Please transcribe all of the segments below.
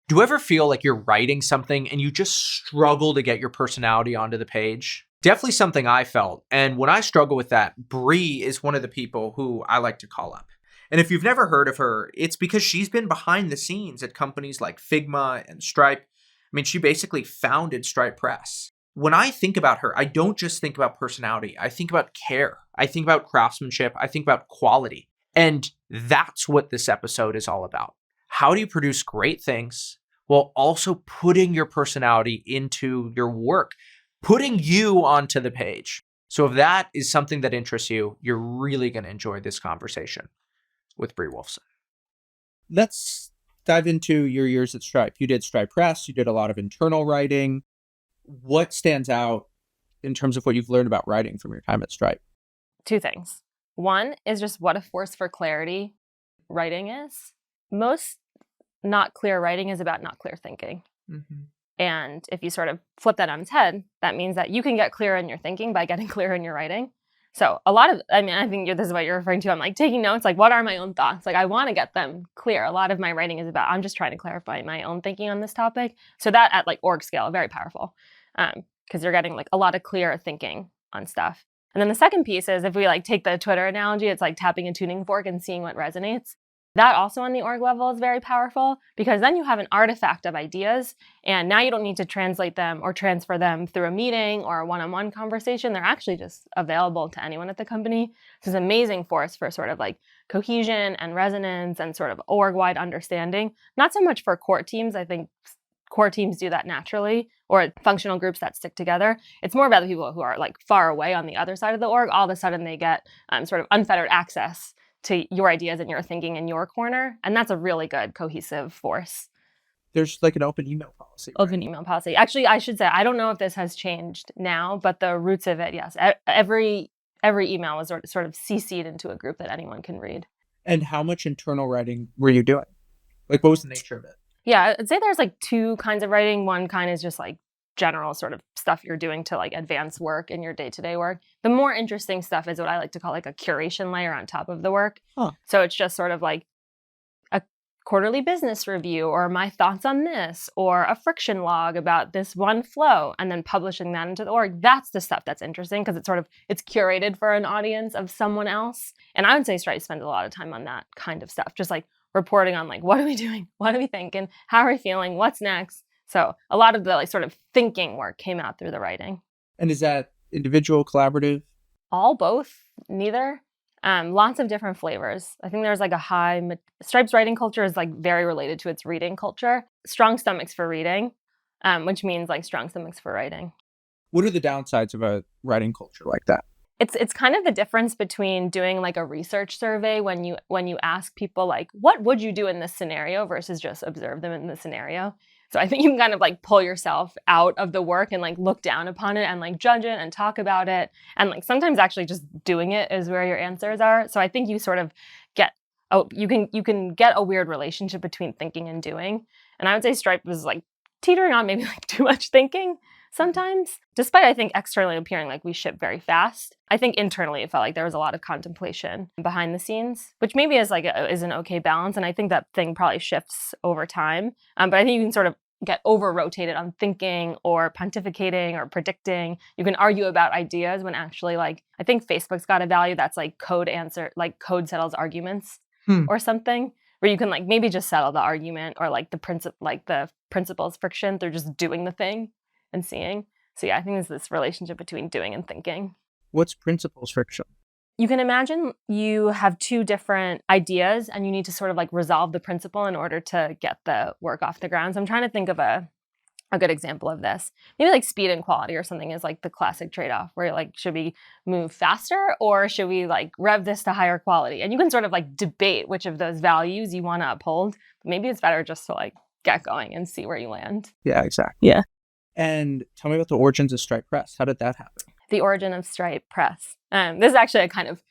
Do you ever feel like you're writing something and you just struggle to get your personality onto the page? Definitely something I felt. And when I struggle with that, Brie is one of the people who I like to call up. And if you've never heard of her, it's because she's been behind the scenes at companies like Figma and Stripe. I mean, she basically founded Stripe Press. When I think about her, I don't just think about personality. I think about care. I think about craftsmanship. I think about quality. And that's what this episode is all about. How do you produce great things while also putting your personality into your work, putting you onto the page? So if that is something that interests you, you're really going to enjoy this conversation with Brie Wolfson. Let's dive into your years at Stripe. You did Stripe Press. You did a lot of internal writing. What stands out in terms of what you've learned about writing from your time at Stripe? Two things. One is just what a force for clarity writing is. Most not clear writing is about not clear thinking. Mm-hmm. And if you sort of flip that on its head, that means that you can get clearer in your thinking by getting clearer in your writing. So I think this is what you're referring to. I'm like taking notes, like what are my own thoughts? Like I want to get them clear. A lot of my writing is about, I'm just trying to clarify my own thinking on this topic. So that at like org scale, very powerful because you're getting like a lot of clear thinking on stuff. And then the second piece is if we like take the Twitter analogy, it's like tapping a tuning fork and seeing what resonates. That also on the org level is very powerful because then you have an artifact of ideas and now you don't need to translate them or transfer them through a meeting or a one-on-one conversation. They're actually just available to anyone at the company. This is an amazing force for sort of like cohesion and resonance and sort of org-wide understanding. Not so much for core teams. I think core teams do that naturally, or functional groups that stick together. It's more about the people who are like far away on the other side of the org. All of a sudden they get sort of unfettered access to your ideas and your thinking in your corner. And that's a really good cohesive force. There's like an open email policy. Right? Open email policy. Actually, I should say, I don't know if this has changed now, but the roots of it, yes. Every email was sort of CC'd into a group that anyone can read. And how much internal writing were you doing? Like what was the nature of it? Yeah, I'd say there's like two kinds of writing. One kind is just like general sort of stuff you're doing to like advance work in your day-to-day work. The more interesting stuff is what I like to call like a curation layer on top of the work. Huh. So it's just sort of like a quarterly business review or my thoughts on this or a friction log about this one flow and then publishing that into the org. That's the stuff that's interesting because it's curated for an audience of someone else. And I would say Stripe spends a lot of time on that kind of stuff, just like reporting on like, what are we doing? What are we thinking? How are we feeling? What's next? So a lot of the like sort of thinking work came out through the writing. And is that individual, collaborative? All, both, neither. Lots of different flavors. I think there's like Stripe's writing culture is like very related to its reading culture. Strong stomachs for reading, which means like strong stomachs for writing. What are the downsides of a writing culture like that? It's kind of the difference between doing like a research survey when you ask people like, what would you do in this scenario versus just observe them in the scenario. So I think you can kind of like pull yourself out of the work and like look down upon it and like judge it and talk about it. And like sometimes actually just doing it is where your answers are. So I think you sort of you can get a weird relationship between thinking and doing. And I would say Stripe was like teetering on maybe like too much thinking sometimes, despite I think externally appearing like we ship very fast. I think internally it felt like there was a lot of contemplation behind the scenes, which maybe is an okay balance. And I think that thing probably shifts over time. But I think you can sort of get over-rotated on thinking or pontificating or predicting. You can argue about ideas when actually like, I think Facebook's got a value that's like code settles arguments or something, where you can like maybe just settle the argument or like the principles friction through just doing the thing and seeing. So yeah, I think there's this relationship between doing and thinking. What's principles friction? You can imagine you have two different ideas and you need to sort of like resolve the principle in order to get the work off the ground. So I'm trying to think of a good example of this. Maybe like speed and quality or something is like the classic trade-off where like, should we move faster or should we like rev this to higher quality? And you can sort of like debate which of those values you want to uphold. But maybe it's better just to like get going and see where you land. Yeah, exactly. Yeah. And tell me about the origins of Stripe Press. How did that happen? The origin of Stripe Press. This is actually a kind of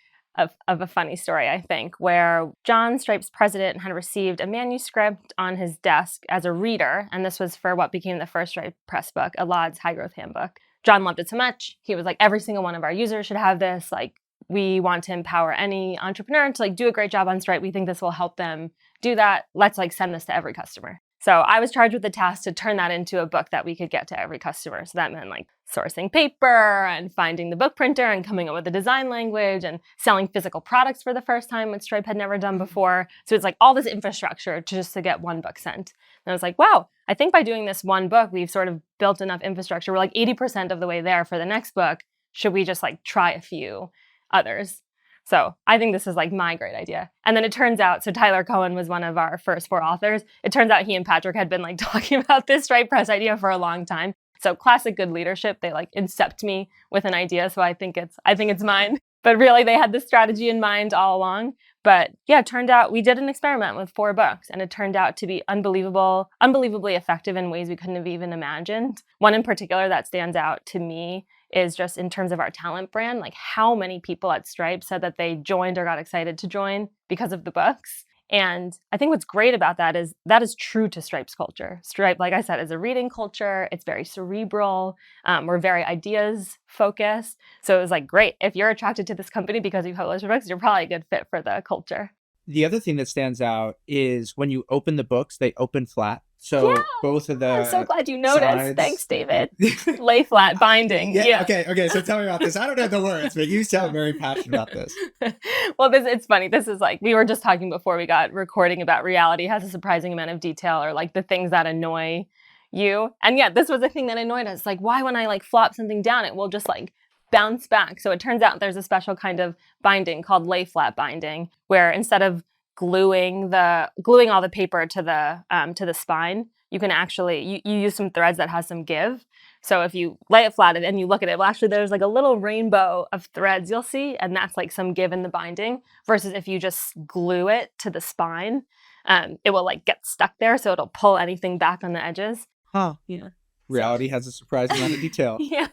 a funny story, I think, where John, Stripe's president, had received a manuscript on his desk as a reader, and this was for what became the first Stripe Press book, Alad's High Growth Handbook. John loved it so much. He was like, every single one of our users should have this. Like, we want to empower any entrepreneur to like do a great job on Stripe. We think this will help them do that. Let's like send this to every customer. So I was charged with the task to turn that into a book that we could get to every customer. So that meant like sourcing paper and finding the book printer and coming up with a design language and selling physical products for the first time, which Stripe had never done before. So it's like all this infrastructure just to get one book sent. And I was like, wow, I think by doing this one book, we've sort of built enough infrastructure. We're like 80% of the way there for the next book. Should we just like try a few others? So I think this is like my great idea. And then it turns out, so Tyler Cohen was one of our first 4 authors. It turns out he and Patrick had been like talking about this Stripe Press idea for a long time. So classic good leadership. They like incept me with an idea. So I think it's mine. But really they had this strategy in mind all along. But yeah, it turned out we did an experiment with 4 books and it turned out to be unbelievably effective in ways we couldn't have even imagined. One in particular that stands out to me is just in terms of our talent brand, like how many people at Stripe said that they joined or got excited to join because of the books. And I think what's great about that is true to Stripe's culture. Stripe, like I said, is a reading culture. It's very cerebral. We're very ideas focused. So it was like, great. If you're attracted to this company because you publish books, you're probably a good fit for the culture. The other thing that stands out is when you open the books, they open flat. So both of the I'm so glad you noticed. sides- Thanks, David. Lay flat binding. Yeah. Okay. So tell me about this. I don't have the words, but you sound very passionate about this. Well, it's funny. This is like, we were just talking before we got recording about reality has a surprising amount of detail or like the things that annoy you. And yeah, this was the thing that annoyed us. Like, why when I like flop something down, it will just like bounce back. So it turns out there's a special kind of binding called lay flat binding, where instead of gluing all the paper to the spine, you can actually you use some threads that has some give. So if you lay it flat and you look at it, well, actually there's like a little rainbow of threads you'll see, and that's like some give in the binding. Versus if you just glue it to the spine, it will like get stuck there, so it'll pull anything back on the edges. Huh? Yeah. Reality has a surprising amount of detail. Yeah.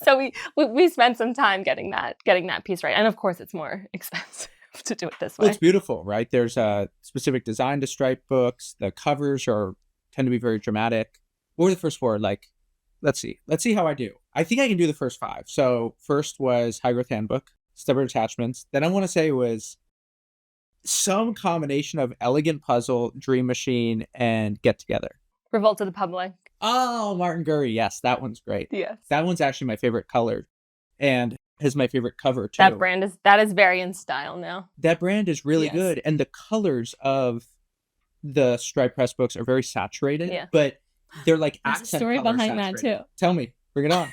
So we spent some time getting that piece right, and of course it's more expensive to do it this way. Well, it's beautiful, right? There's a specific design to Stripe books. The covers tend to be very dramatic. What were the first 4? Like, let's see how I do. I think I can do the first 5. So first was High Growth Handbook, Stubborn Attachments. Then I want to say was some combination of Elegant Puzzle, Dream Machine, and Get Together. Revolt to the Public. Oh, Martin Gurry. Yes, that one's great. Yes. That one's actually my favorite color and is my favorite cover too. That is very in style now. That brand is really Yes. good. And the colors of the Stripe Press books are very saturated, but they're like There's a accent story color behind that saturated. too. Tell me, bring it on.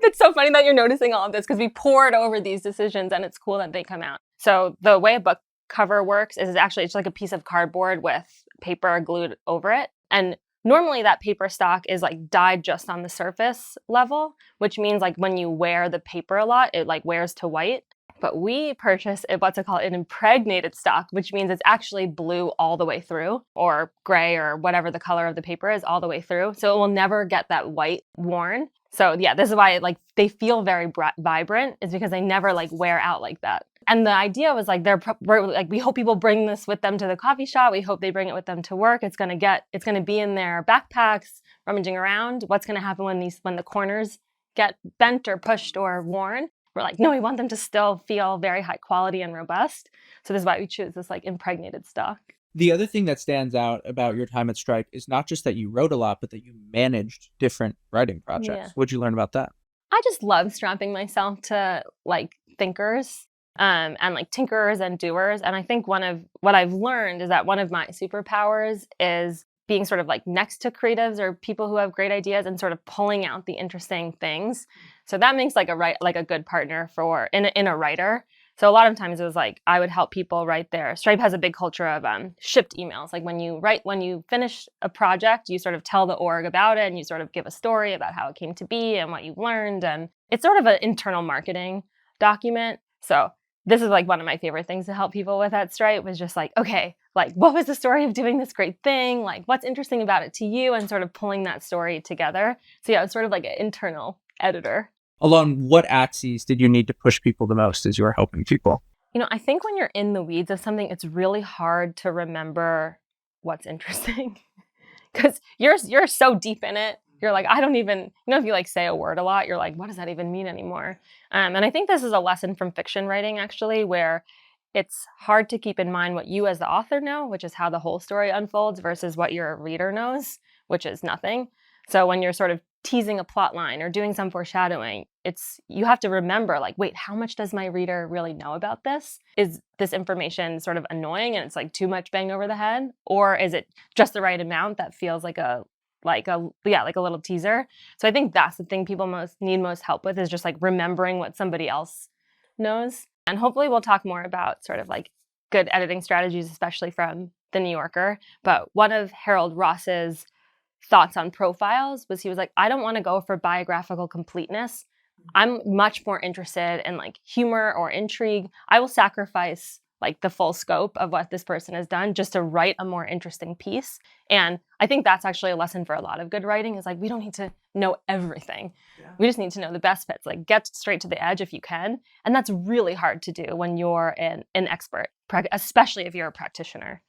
It's so funny that you're noticing all of this because we poured over these decisions and it's cool that they come out. So the way a book cover works is actually it's like a piece of cardboard with paper glued over it. And normally that paper stock is like dyed just on the surface level, which means like when you wear the paper a lot, it like wears to white. But we purchase an impregnated stock, which means it's actually blue all the way through, or gray, or whatever the color of the paper is all the way through. So it will never get that white worn. So yeah, this is why like they feel very vibrant, is because they never like wear out like that. And the idea was like we hope people bring this with them to the coffee shop. We hope they bring it with them to work. It's gonna be in their backpacks, rummaging around. What's gonna happen when the corners get bent or pushed or worn? We're like, no, we want them to still feel very high quality and robust. So this is why we choose this like impregnated stock. The other thing that stands out about your time at Stripe is not just that you wrote a lot, but that you managed different writing projects. Yeah. What'd you learn about that? I just love strapping myself to like thinkers and like tinkerers and doers. And I think what I've learned is that one of my superpowers is being sort of like next to creatives or people who have great ideas and sort of pulling out the interesting things. So that makes like a good partner in a writer. So a lot of times it was like I would help people write their. Stripe has a big culture of shipped emails. Like when you finish a project, you sort of tell the org about it and you sort of give a story about how it came to be and what you learned. And it's sort of an internal marketing document. So this is like one of my favorite things to help people with at Stripe was just like, okay, like what was the story of doing this great thing? Like what's interesting about it to you, and sort of pulling that story together. So yeah, it's sort of like an internal editor. Along what axes did you need to push people the most as you were helping people? You know, I think when you're in the weeds of something, it's really hard to remember what's interesting because you're so deep in it. You're like, I don't even, if you like say a word a lot, you're like, what does that even mean anymore? And I think this is a lesson from fiction writing, actually, where it's hard to keep in mind what you as the author know, which is how the whole story unfolds, versus what your reader knows, which is nothing. So when you're sort of teasing a plot line or doing some foreshadowing, you have to remember, like, wait, how much does my reader really know about this? Is this information sort of annoying and it's like too much bang over the head? Or is it just the right amount that feels like a little teaser? So I think that's the thing people need most help with, is just like remembering what somebody else knows. And hopefully we'll talk more about sort of like good editing strategies, especially from The New Yorker. But one of Harold Ross's thoughts on profiles was, he was like, I don't want to go for biographical completeness. I'm much more interested in like humor or intrigue. I will sacrifice like the full scope of what this person has done just to write a more interesting piece. And I think that's actually a lesson for a lot of good writing, is like, we don't need to know everything. Yeah. We just need to know the best bits, like get straight to the edge if you can. And that's really hard to do when you're an expert, especially if you're a practitioner.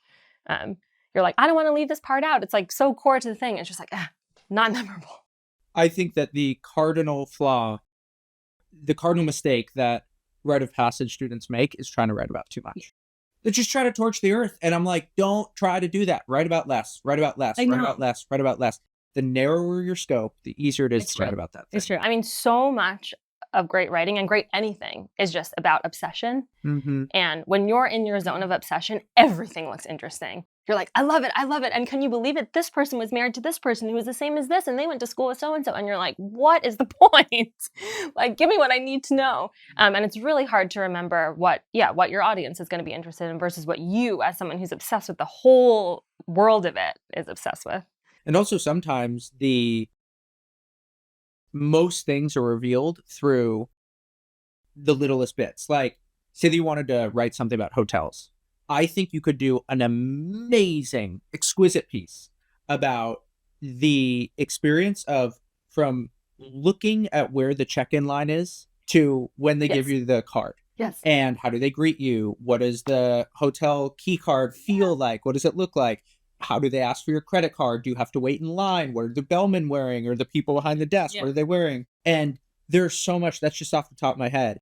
You're like, I don't want to leave this part out. It's like so core to the thing. It's just like, not memorable. I think that the cardinal mistake that rite of passage students make is trying to write about too much. They just try to torch the earth. And I'm like, don't try to do that. Write about less, write about less, write about less, write about less. The narrower your scope, the easier it is to write about that thing. It's true. I mean, so much of great writing and great anything is just about obsession. Mm-hmm. And when you're in your zone of obsession, everything looks interesting. You're like, I love it. I love it. And can you believe it? This person was married to this person who was the same as this, and they went to school with so-and-so. And you're like, what is the point? Like, give me what I need to know. And it's really hard to remember what your audience is going to be interested in versus what you, as someone who's obsessed with the whole world of it, is obsessed with. And also sometimes most things are revealed through the littlest bits. Like, say that you wanted to write something about hotels. I think you could do an amazing, exquisite piece about the experience from looking at where the check-in line is to when they give you the card. Yes. And how do they greet you? What does the hotel key card feel like? What does it look like? How do they ask for your credit card? Do you have to wait in line? What are the bellmen wearing? Or the people behind the desk? Yeah. What are they wearing? And there's so much, that's just off the top of my head.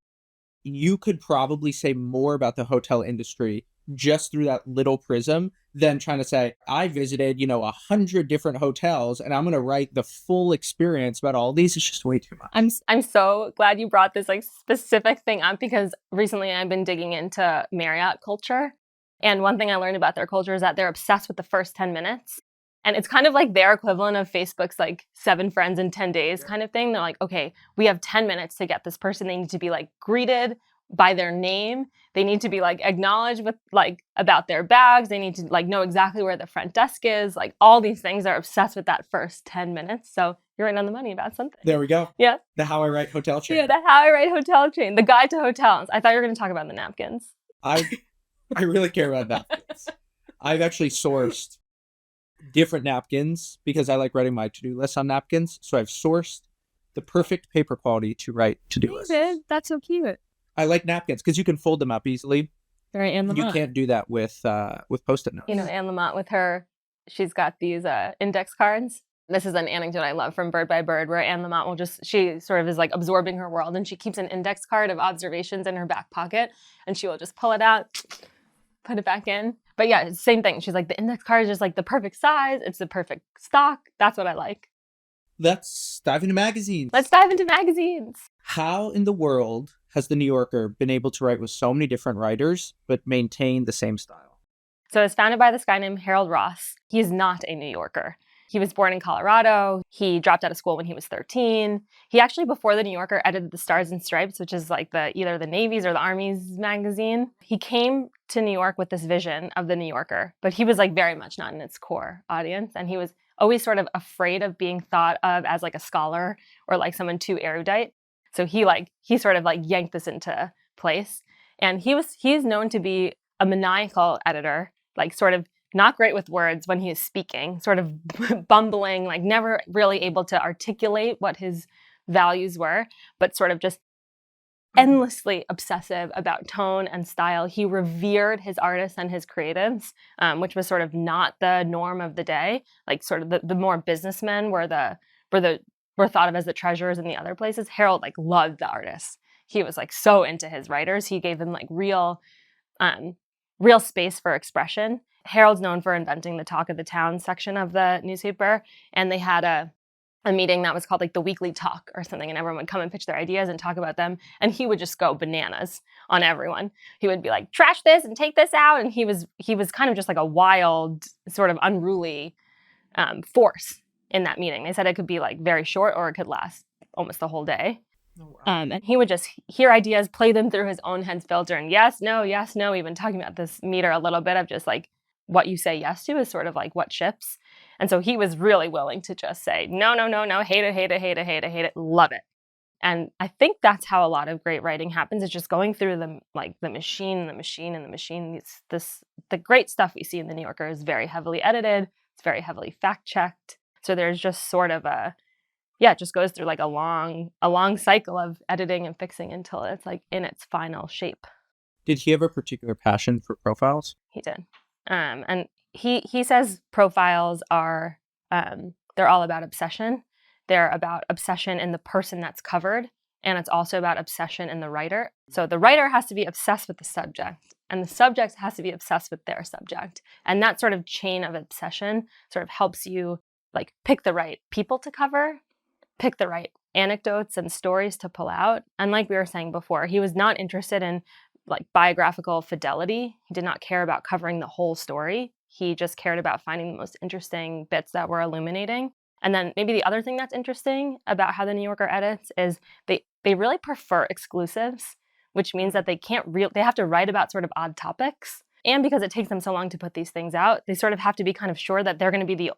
You could probably say more about the hotel industry just through that little prism than trying to say, I visited, 100 different hotels and I'm going to write the full experience about all these. It's just way too much. I'm so glad you brought this like specific thing up, because recently I've been digging into Marriott culture. And one thing I learned about their culture is that they're obsessed with the first 10 minutes. And it's kind of like their equivalent of Facebook's like 7 friends in 10 days kind of thing. They're like, okay, we have 10 minutes to get this person. They need to be like greeted by their name. They need to be like acknowledged with like about their bags. They need to like know exactly where the front desk is. Like all these things are obsessed with that first 10 mintes. So you're right on the money about something. There we go. Yeah. The How I Write Hotel Chain. Yeah, the How I Write Hotel Chain. The Guide to Hotels. I thought you were going to talk about the napkins. I really care about napkins. I've actually sourced different napkins because I like writing my to-do list on napkins. So I've sourced the perfect paper quality to write to-do lists. That's so cute. I like napkins because you can fold them up easily. Very Anne Lamott. You can't do that with Post-it notes. Anne Lamott with she's got these index cards. This is an anecdote I love from Bird by Bird, where Anne Lamott she sort of is like absorbing her world, and she keeps an index card of observations in her back pocket, and she will just pull it out, put it back in. But yeah, it's the same thing. She's like, the index card is just like the perfect size. It's the perfect stock. That's what I like. Let's dive into magazines. How in the world has The New Yorker been able to write with so many different writers, but maintain the same style? So it's founded by this guy named Harold Ross. He is not a New Yorker. He was born in Colorado. He dropped out of school when he was 13. He actually, before The New Yorker, edited the Stars and Stripes, which is like either the Navy's or the Army's magazine. He came to New York with this vision of The New Yorker, but he was like very much not in its core audience. And he was always sort of afraid of being thought of as like a scholar or like someone too erudite. So he sort of like yanked this into place. And he's known to be a maniacal editor, like sort of not great with words when he is speaking, sort of bumbling, like never really able to articulate what his values were, but sort of just endlessly obsessive about tone and style. He revered his artists and his creatives, which was sort of not the norm of the day. Like sort of the more businessmen were thought of as the treasurers in the other places. Harold like loved the artists. He was like so into his writers. He gave them like real real space for expression. Herald's known for inventing the talk of the town section of the newspaper, and they had a meeting that was called like the weekly talk or something, and everyone would come and pitch their ideas and talk about them, and he would just go bananas on everyone. He would be like, trash this and take this out, and he was kind of just like a wild, sort of unruly force in that meeting. They said it could be like very short or it could last almost the whole day. Oh, wow. And he would just hear ideas, play them through his own head's filter, and yes, no, even talking about this meter a little bit of just like what you say yes to is sort of like what ships. And so he was really willing to just say, no, hate it, love it. And I think that's how a lot of great writing happens. It's just going through the machine. The great stuff we see in the New Yorker is very heavily edited. It's very heavily fact checked. So there's just sort of it just goes through like a long cycle of editing and fixing until it's like in its final shape. Did he have a particular passion for profiles? He did. And he says profiles are, they're all about obsession. They're about obsession in the person that's covered. And it's also about obsession in the writer. So the writer has to be obsessed with the subject, and the subject has to be obsessed with their subject. And that sort of chain of obsession sort of helps you like pick the right people to cover, pick the right anecdotes and stories to pull out. And like we were saying before, he was not interested in like biographical fidelity. He did not care about covering the whole story. He just cared about finding the most interesting bits that were illuminating. And then maybe the other thing that's interesting about how the New Yorker edits is they really prefer exclusives, which means that they have to write about sort of odd topics. And because it takes them so long to put these things out, they sort of have to be kind of sure that they're going to be the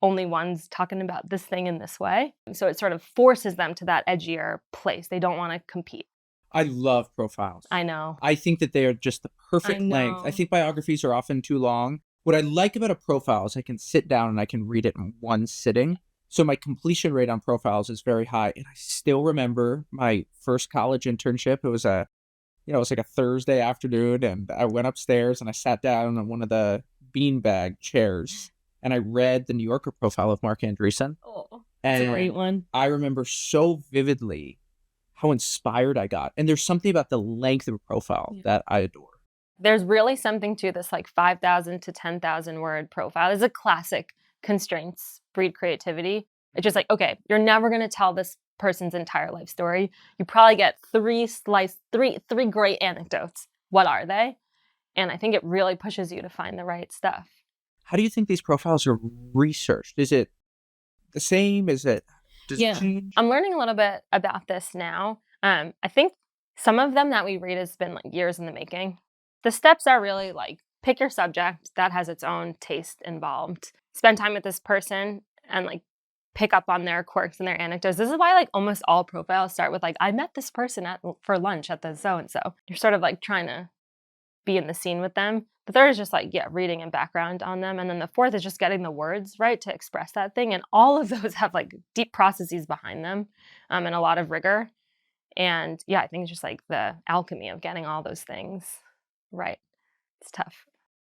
only ones talking about this thing in this way. So it sort of forces them to that edgier place. They don't want to compete. I love profiles. I know. I think that they are just the perfect length. I think biographies are often too long. What I like about a profile is I can sit down and I can read it in one sitting. So my completion rate on profiles is very high. And I still remember my first college internship. It was like a Thursday afternoon, and I went upstairs and I sat down on one of the beanbag chairs and I read the New Yorker profile of Mark Andreessen. Oh, and that's a great one. I remember so vividly how inspired I got. And there's something about the length of a profile that I adore. There's really something to this like 5,000 to 10,000 word profile. It's a classic constraints breed creativity. It's just like, okay, you're never going to tell this person's entire life story. You probably get three great anecdotes. What are they? And I think it really pushes you to find the right stuff. How do you think these profiles are researched? Is it the same? Does it change? I'm learning a little bit about this now. I think some of them that we read has been like years in the making. The steps are really like pick your subject that has its own taste involved. Spend time with this person and like pick up on their quirks and their anecdotes. This is why like almost all profiles start with like, I met this person for lunch at the so-and-so. You're sort of like trying to be in the scene with them. The third is just like, reading and background on them. And then the fourth is just getting the words right to express that thing. And all of those have like deep processes behind them and a lot of rigor. And I think it's just like the alchemy of getting all those things right. It's tough.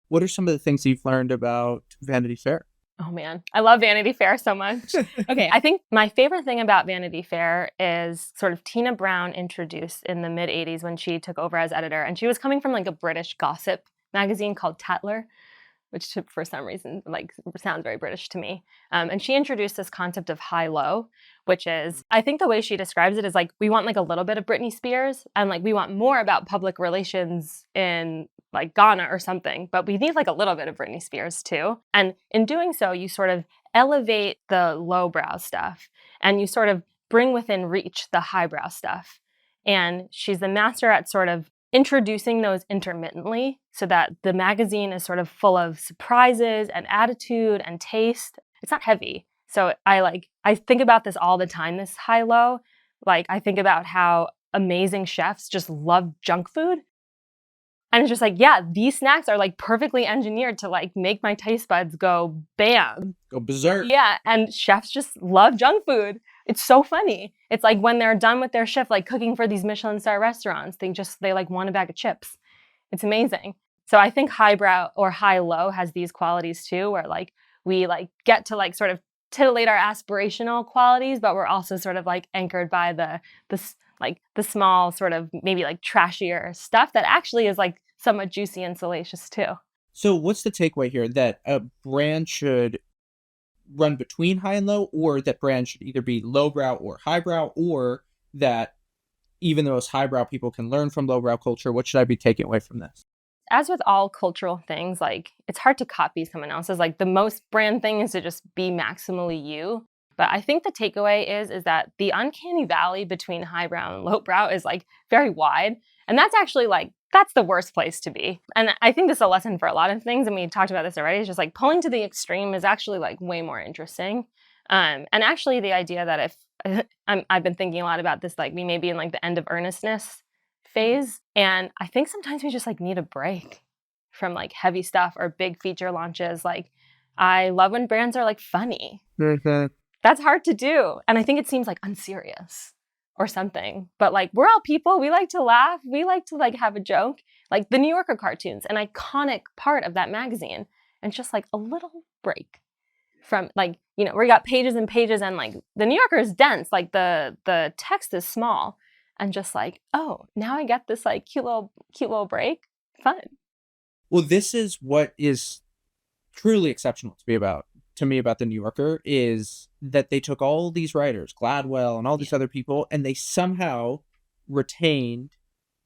What are some of the things you've learned about Vanity Fair? Oh man, I love Vanity Fair so much. Okay, I think my favorite thing about Vanity Fair is sort of Tina Brown introduced in the mid 80s when she took over as editor. And she was coming from like a British gossip magazine called Tatler, which for some reason like sounds very British to me. And she introduced this concept of high-low, which is, I think the way she describes it is like, we want like a little bit of Britney Spears and like we want more about public relations in like Ghana or something, but we need like a little bit of Britney Spears too. And in doing so, you sort of elevate the lowbrow stuff and you sort of bring within reach the highbrow stuff. And she's the master at sort of introducing those intermittently so that the magazine is sort of full of surprises and attitude and taste. It's not heavy. So I think about this all the time, this high-low. Like I think about how amazing chefs just love junk food. And it's just like, these snacks are like perfectly engineered to like make my taste buds go bam. Go berserk. Yeah, and chefs just love junk food. It's so funny. It's like when they're done with their shift, like cooking for these Michelin star restaurants, they like want a bag of chips. It's amazing. So I think highbrow or high-low has these qualities too, where like we like get to like sort of titillate our aspirational qualities, but we're also sort of like anchored by the small sort of maybe like trashier stuff that actually is like somewhat juicy and salacious too. So what's the takeaway here? That a brand should run between high and low, or that brand should either be lowbrow or highbrow, or that even the most highbrow people can learn from lowbrow culture? What should I be taking away from this? As with all cultural things, like it's hard to copy someone else's. Like the most brand thing is to just be maximally you. But I think the takeaway is that the uncanny valley between highbrow and lowbrow is like very wide. And that's actually like, that's the worst place to be. And I think this is a lesson for a lot of things. And we talked about this already. It's just like pulling to the extreme is actually like way more interesting. And actually the idea that if I've been thinking a lot about this, like we may be in like the end of earnestness phase. And I think sometimes we just like need a break from like heavy stuff or big feature launches. Like I love when brands are like funny. That's hard to do. And I think it seems like unserious or something. But like we're all people. We like to laugh. We like to like have a joke. Like the New Yorker cartoons, an iconic part of that magazine. And just like a little break from like, you know, where you got pages and pages and like the New Yorker is dense. Like the text is small. And just like, oh, now I get this like cute little break. Fun. Well, this is what is truly exceptional to me about the New Yorker is that they took all these writers, Gladwell and all these other people, and they somehow retained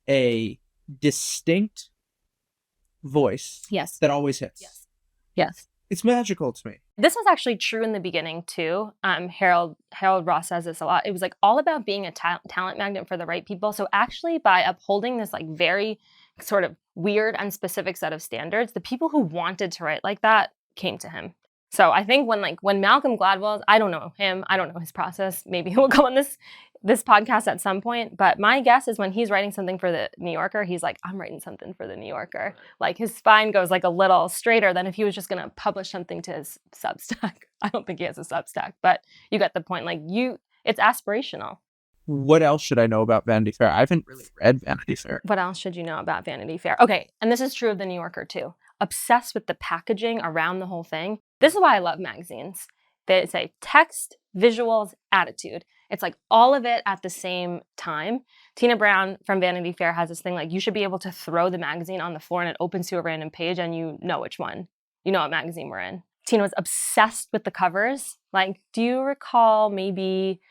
a distinct voice that always hits. Yes. It's magical to me. This was actually true in the beginning too. Harold Ross says this a lot. It was like all about being a talent magnet for the right people. So actually by upholding this like very sort of weird and specific set of standards, the people who wanted to write like that came to him. So I think when Malcolm Gladwell, I don't know him, I don't know his process. Maybe he'll come on this podcast at some point. But my guess is when he's writing something for the New Yorker, he's like, I'm writing something for the New Yorker. Like his spine goes like a little straighter than if he was just going to publish something to his Substack. I don't think he has a Substack, but you get the point. Like it's aspirational. What else should I know about Vanity Fair? I haven't really read Vanity Fair. What else should you know about Vanity Fair? Okay, and this is true of the New Yorker too. Obsessed with the packaging around the whole thing. This is why I love magazines. They say text, visuals, attitude. It's like all of it at the same time. Tina Brown from Vanity Fair has this thing like you should be able to throw the magazine on the floor and it opens to a random page and you know which one. You know what magazine we're in. Tina was obsessed with the covers. Like, do you recall maybe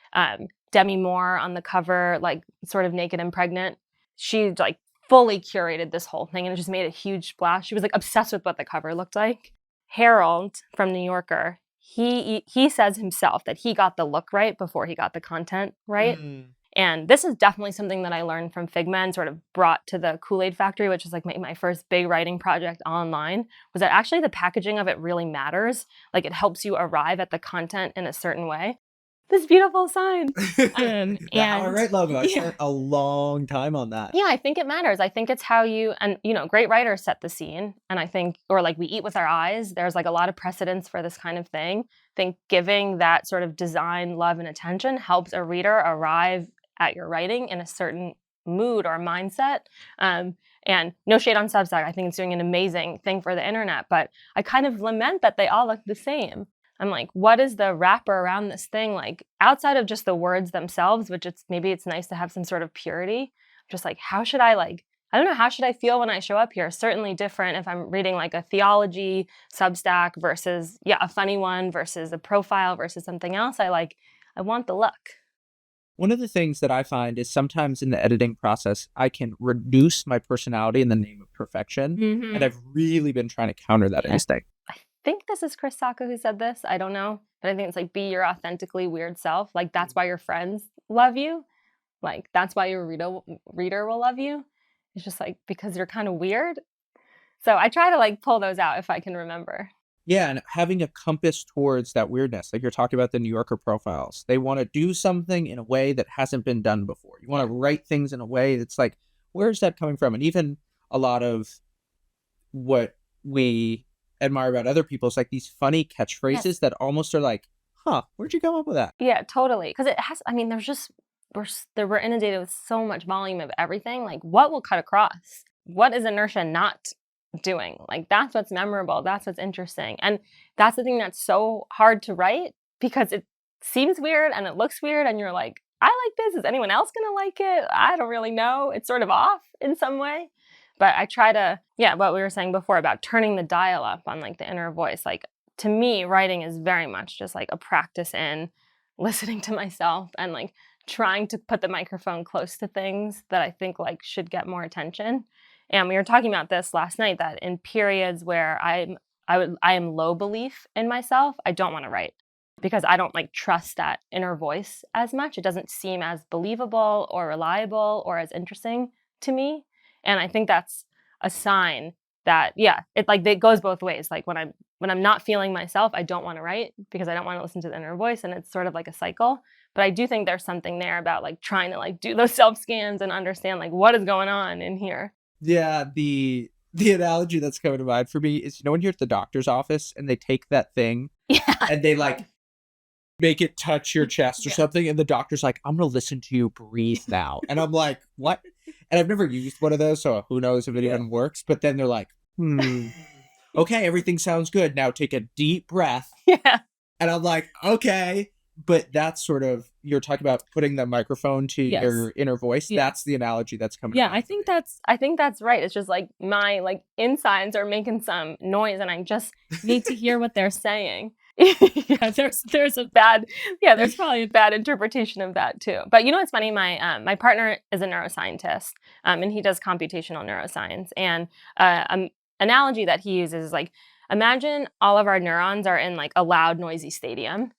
Demi Moore on the cover, like sort of naked and pregnant? She like fully curated this whole thing and it just made a huge splash. She was like obsessed with what the cover looked like. Harold from New Yorker, he says himself that he got the look right before he got the content right. And this is definitely something that I learned from Figma and sort of brought to the Kool-Aid Factory, which is like my first big writing project online, was that actually the packaging of it really matters. Like it helps you arrive at the content in a certain way. This beautiful sign. And our right logo. I spent a long time on that. Yeah, I think it matters. I think it's how great writers set the scene. And I think, or like we eat with our eyes, there's like a lot of precedence for this kind of thing. I think giving that sort of design, love, and attention helps a reader arrive at your writing in a certain mood or mindset. And no shade on Substack. I think it's doing an amazing thing for the internet, but I kind of lament that they all look the same. I'm like, what is the wrapper around this thing? Like outside of just the words themselves, which maybe it's nice to have some sort of purity. Just like, how should I feel when I show up here? Certainly different if I'm reading like a theology Substack versus, a funny one versus a profile versus something else. I want the look. One of the things that I find is sometimes in the editing process, I can reduce my personality in the name of perfection. Mm-hmm. And I've really been trying to counter that instinct. I think this is Chris Sacca who said this. I don't know. But I think it's like, be your authentically weird self. Like, that's why your friends love you. Like, that's why your reader will love you. It's just like, because you're kind of weird. So I try to like pull those out if I can remember. Yeah, and having a compass towards that weirdness. Like you're talking about the New Yorker profiles. They want to do something in a way that hasn't been done before. You want to write things in a way that's like, where's that coming from? And even a lot of what we admire about other people is like these funny catchphrases that almost are like, where'd you come up with that? Yeah, totally. Because it has, we're inundated with so much volume of everything. Like, what will cut across? What is inertia not doing? Like, that's what's memorable. That's what's interesting. And that's the thing that's so hard to write because it seems weird and it looks weird. And you're like, I like this. Is anyone else going to like it? I don't really know. It's sort of off in some way. But I try to, what we were saying before about turning the dial up on like the inner voice. Like to me, writing is very much just like a practice in listening to myself and like trying to put the microphone close to things that I think like should get more attention. And we were talking about this last night, that in periods where I am low belief in myself, I don't want to write because I don't like trust that inner voice as much. It doesn't seem as believable or reliable or as interesting to me. And I think that's a sign that, it goes both ways. Like when I'm not feeling myself, I don't want to write because I don't want to listen to the inner voice, and it's sort of like a cycle. But I do think there's something there about like trying to like do those self scans and understand like what is going on in here. Yeah, the analogy that's coming to mind for me is, when you're at the doctor's office and they take that thing and they like make it touch your chest or something, and the doctor's like, I'm gonna listen to you breathe now. And I'm like, what? And I've never used one of those, so who knows if it even works. But then they're like, okay, everything sounds good. Now take a deep breath. Yeah. And I'm like, okay. But that's sort of, you're talking about putting the microphone to your inner voice. Yeah. That's the analogy that's coming. Yeah, I think that's right. It's just like my like insides are making some noise and I just need to hear what they're saying. There's probably a bad interpretation of that too. But it's funny, my partner is a neuroscientist, and he does computational neuroscience. And an analogy that he uses is like, imagine all of our neurons are in like a loud, noisy stadium.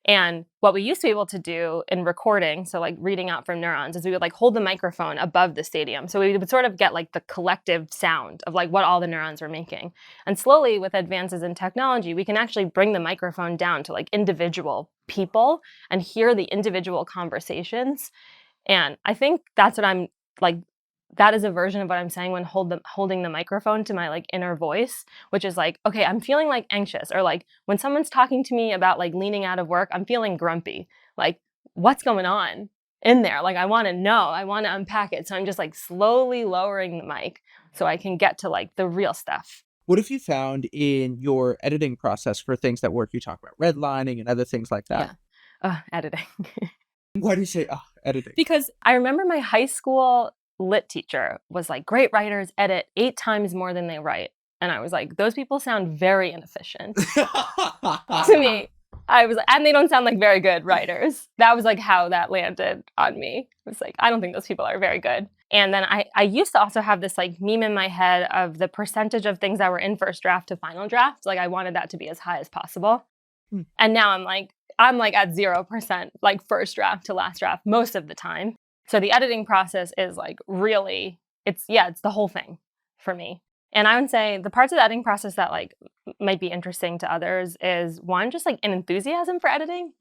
And what we used to be able to do in recording, so like reading out from neurons, is we would like hold the microphone above the stadium. So we would sort of get like the collective sound of like what all the neurons are making. And slowly with advances in technology, we can actually bring the microphone down to like individual people and hear the individual conversations. And I think that's what I'm like, that is a version of what I'm saying when holding the microphone to my like inner voice, which is like, okay, I'm feeling like anxious, or like when someone's talking to me about like leaning out of work, I'm feeling grumpy. Like what's going on in there? Like I want to know, I want to unpack it. So I'm just like slowly lowering the mic so I can get to like the real stuff. What have you found in your editing process for things that work? You talk about redlining and other things like that. Yeah. Editing. Why do you say editing? Because I remember my high school lit teacher was like, great writers edit 8 times more than they write. And I was like, those people sound very inefficient. To me, I was, and they don't sound like very good writers. That was like how that landed on me. It was like, I don't think those people are very good. And then I used to also have this like meme in my head of the percentage of things that were in first draft to final draft. Like I wanted that to be as high as possible. And now I'm like at 0%, like first draft to last draft most of the time. So the editing process is like really, it's the whole thing for me. And I would say the parts of the editing process that like might be interesting to others is one, just like an enthusiasm for editing.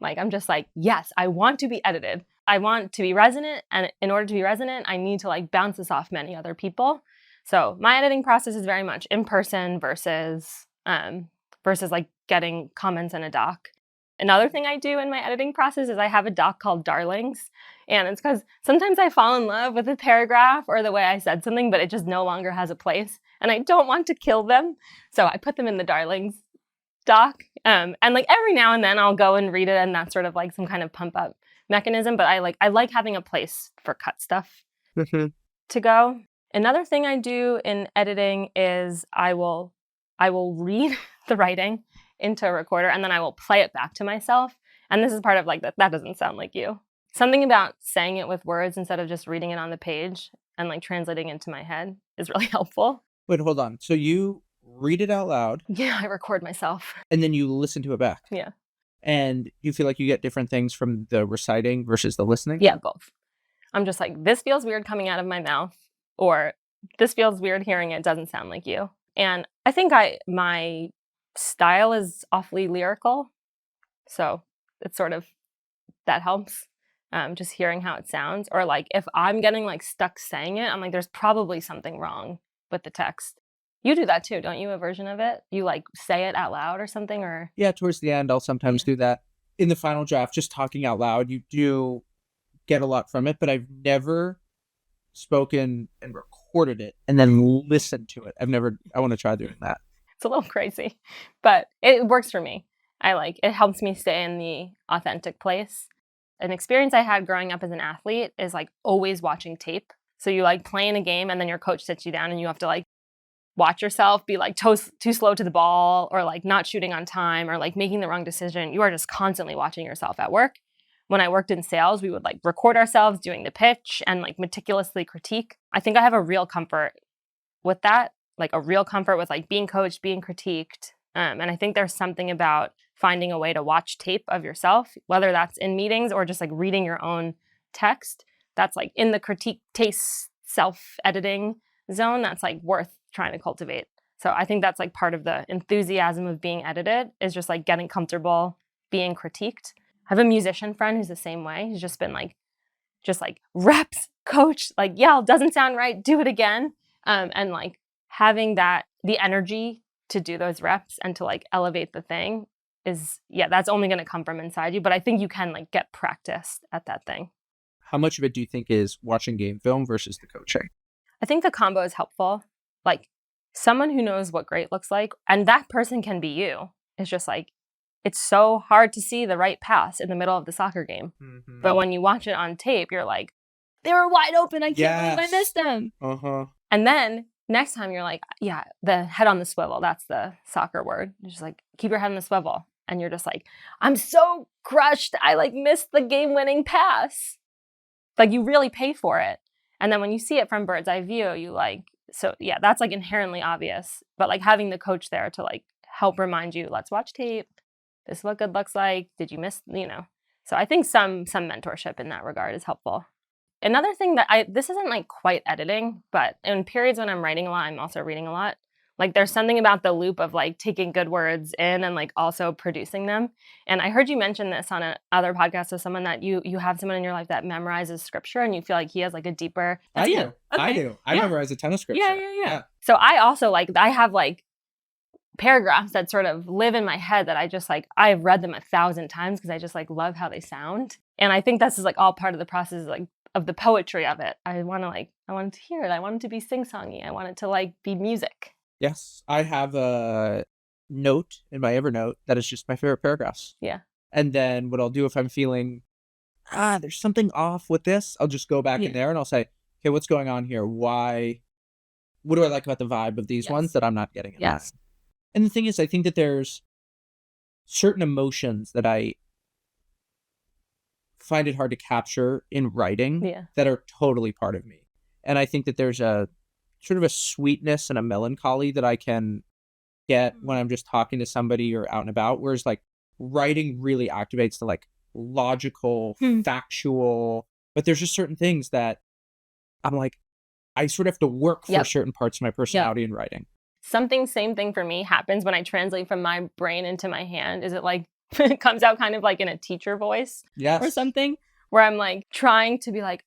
Like I'm just like, yes, I want to be edited. I want to be resonant. And in order to be resonant, I need to like bounce this off many other people. So my editing process is very much in person versus like getting comments in a doc. Another thing I do in my editing process is I have a doc called Darlings. And it's because sometimes I fall in love with a paragraph or the way I said something, but it just no longer has a place. And I don't want to kill them. So I put them in the Darlings doc. And like every now and then I'll go and read it, and that's sort of like some kind of pump up mechanism. But I like having a place for cut stuff to go. Another thing I do in editing is I will read the writing into a recorder, and then I will play it back to myself. And this is part of like that doesn't sound like you. Something about saying it with words instead of just reading it on the page and like translating into my head is really helpful. Wait, hold on. So you read it out loud? Yeah, I record myself. And then you listen to it back? Yeah. And you feel like you get different things from the reciting versus the listening? Yeah, both. I'm just like, this feels weird coming out of my mouth, or this feels weird hearing it, doesn't sound like you. And I think my style is awfully lyrical. So it's sort of, that helps. Just hearing how it sounds. Or like if I'm getting like stuck saying it, I'm like, there's probably something wrong with the text. You do that too, don't you? A version of it? You like say it out loud or something? Or yeah, towards the end, I'll sometimes do that. In the final draft, just talking out loud, you do get a lot from it, but I've never spoken and recorded it and then listened to it. I want to try doing that. It's a little crazy, but it works for me. It helps me stay in the authentic place. An experience I had growing up as an athlete is like always watching tape So you like playing a game and then your coach sits you down and you have to like watch yourself be like too slow to the ball or like not shooting on time or like making the wrong decision. You are just constantly watching yourself at work. When I worked in sales, we would like record ourselves doing the pitch and like meticulously critique. I think I have a real comfort with that, like a real comfort with like being coached, being critiqued. And I think there's something about finding a way to watch tape of yourself, whether that's in meetings or just like reading your own text, that's like in the critique taste self-editing zone, that's like worth trying to cultivate. So I think that's like part of the enthusiasm of being edited is just like getting comfortable being critiqued. I have a musician friend who's the same way. He's just been like, reps, coach, like yell, doesn't sound right, do it again. And like having that, the energy to do those reps and to like elevate the thing is, that's only going to come from inside you. But I think you can like get practiced at that thing. How much of it do you think is watching game film versus the coaching? I think the combo is helpful. Like someone who knows what great looks like, and that person can be you. It's just like, it's so hard to see the right pass in the middle of the soccer game. Mm-hmm. But when you watch it on tape, you're like, they were wide open. I can't believe I missed them. Uh-huh. And then next time you're like, the head on the swivel. That's the soccer word. You're just like, keep your head on the swivel. And you're just like, I'm so crushed. I like missed the game-winning pass. Like you really pay for it. And then when you see it from bird's eye view, you like, that's like inherently obvious. But like having the coach there to like help remind you, let's watch tape. This is what good looks like. Did you miss, So I think some mentorship in that regard is helpful. Another thing that this isn't like quite editing, but in periods when I'm writing a lot, I'm also reading a lot. Like there's something about the loop of like taking good words in and like also producing them. And I heard you mention this on another podcast with someone that you have someone in your life that memorizes scripture and you feel like he has like a deeper. I do. I memorize a ton of scripture. Yeah. So I also I have like paragraphs that sort of live in my head that I just like, I've read them 1,000 times because I just like love how they sound. And I think this is like all part of the process like of the poetry of it. I want to hear it. I want it to be sing-songy. I want it to like be music. Yes. I have a note in my Evernote that is just my favorite paragraphs. Yeah. And then what I'll do if I'm feeling, there's something off with this, I'll just go back in there and I'll say, okay, what's going on here? Why? What do I like about the vibe of these ones that I'm not getting in that? And the thing is, I think that there's certain emotions that I find it hard to capture in writing that are totally part of me. And I think that there's a sort of a sweetness and a melancholy that I can get when I'm just talking to somebody or out and about. Whereas like writing really activates the like logical, factual, but there's just certain things that I'm like, I sort of have to work for certain parts of my personality in writing. Same thing for me happens when I translate from my brain into my hand. Is it like, it comes out kind of like in a teacher voice or something where I'm like trying to be like,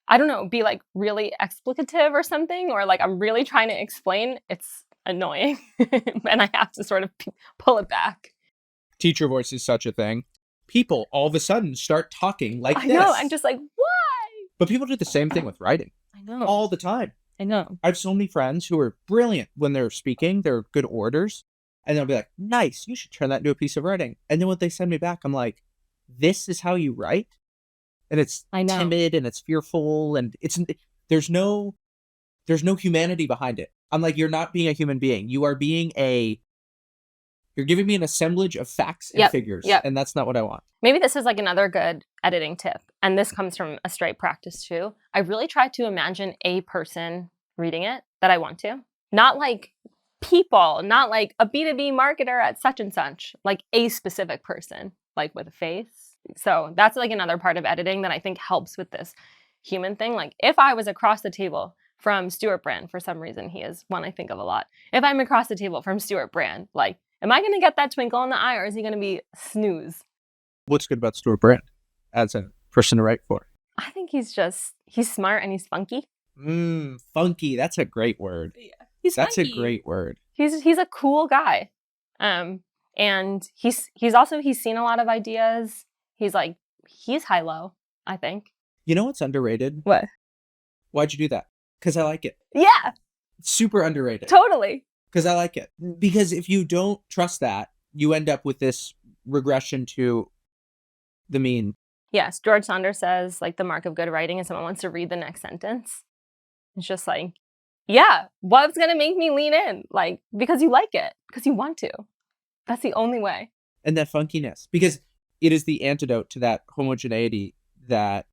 I don't know, be like really explicative or something, or like I'm really trying to explain. It's annoying. And I have to sort of pull it back. Teacher voice is such a thing. People all of a sudden start talking like this. I know. I'm just like, why? But people do the same thing with writing. I know. All the time. I know. I have so many friends who are brilliant when they're speaking. They're good orators. And they'll be like, nice, you should turn that into a piece of writing. And then when they send me back, I'm like, this is how you write? And it's timid and it's fearful and there's no humanity behind it. I'm like, you're not being a human being. You're giving me an assemblage of facts and figures. And that's not what I want. Maybe this is like another good editing tip. And this comes from a straight practice too. I really try to imagine a person reading it that I want to. Not like people, not like a B2B marketer at such and such, like a specific person, like with a face. So that's like another part of editing that I think helps with this human thing. Like if I was across the table from Stuart Brand, for some reason he is one I think of a lot. If I'm across the table from Stuart Brand, like, am I going to get that twinkle in the eye or is he going to be snooze? What's good about Stuart Brand as a person to write for? I think he's smart and he's funky. Funky. That's a great word. Yeah, That's funky. A great word. He's a cool guy. And he's seen a lot of ideas. He's high-low, I think. You know what's underrated? What? Why'd you do that? Because I like it. Yeah. It's super underrated. Totally. Because I like it. Because if you don't trust that, you end up with this regression to the mean. Yes. George Saunders says, like, the mark of good writing is someone wants to read the next sentence. It's just like, yeah, what's going to make me lean in? Like, because you like it, because you want to. That's the only way. And that funkiness, because it is the antidote to that homogeneity that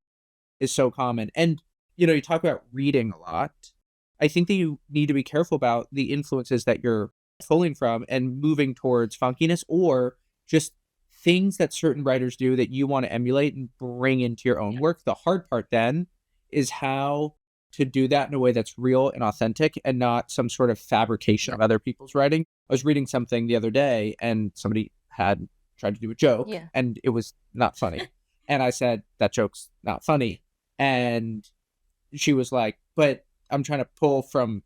is so common. And, you talk about reading a lot. I think that you need to be careful about the influences that you're pulling from and moving towards funkiness, or just things that certain writers do that you want to emulate and bring into your own work. The hard part then is how to do that in a way that's real and authentic and not some sort of fabrication of other people's writing. I was reading something the other day and somebody had tried to do a joke and it was not funny. And I said, that joke's not funny. And she was like, but I'm trying to pull from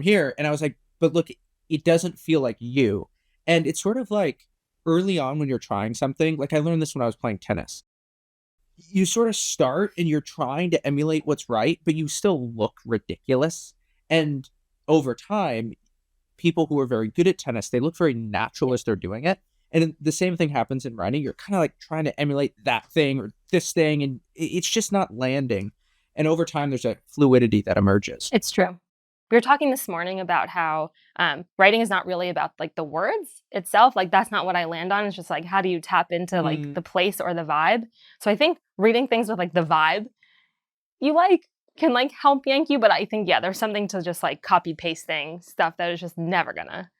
here. And I was like, but look, it doesn't feel like you. And it's sort of like early on when you're trying something, like I learned this when I was playing tennis. You sort of start and you're trying to emulate what's right, but you still look ridiculous. And over time, people who are very good at tennis, they look very natural as they're doing it. And the same thing happens in writing. You're kind of like trying to emulate that thing or this thing, and it's just not landing. And over time, there's a fluidity that emerges. It's true. We were talking this morning about how writing is not really about like the words itself. Like that's not what I land on. It's just like, how do you tap into like the place or the vibe? So I think reading things with like the vibe you like can like help yank you. But I think, there's something to just like copy pasting stuff that is just never gonna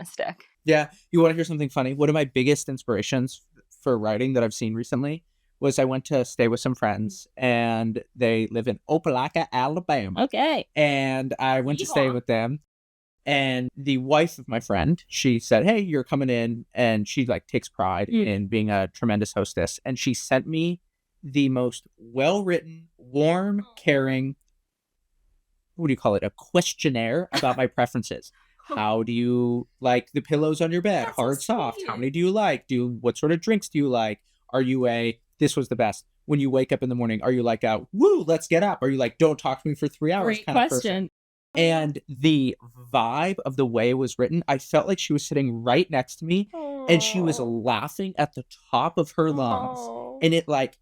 stick. Yeah. You want to hear something funny? One of my biggest inspirations for writing that I've seen recently was I went to stay with some friends and they live in Opelika, Alabama. Okay. And I went to stay with them. And the wife of my friend, she said, hey, you're coming in. And she like takes pride in being a tremendous hostess. And she sent me the most well-written, warm, caring, what do you call it? A questionnaire about my preferences. How do you like the pillows on your bed? That's hard, so soft. sweet. How many do you like? What sort of drinks do you like? Are you this was the best. When you wake up in the morning, are you like woo, let's get up? Are you like, don't talk to me for 3 hours? Great kind of question. person? And the vibe of the way it was written, I felt like she was sitting right next to me and she was laughing at the top of her lungs. And it like,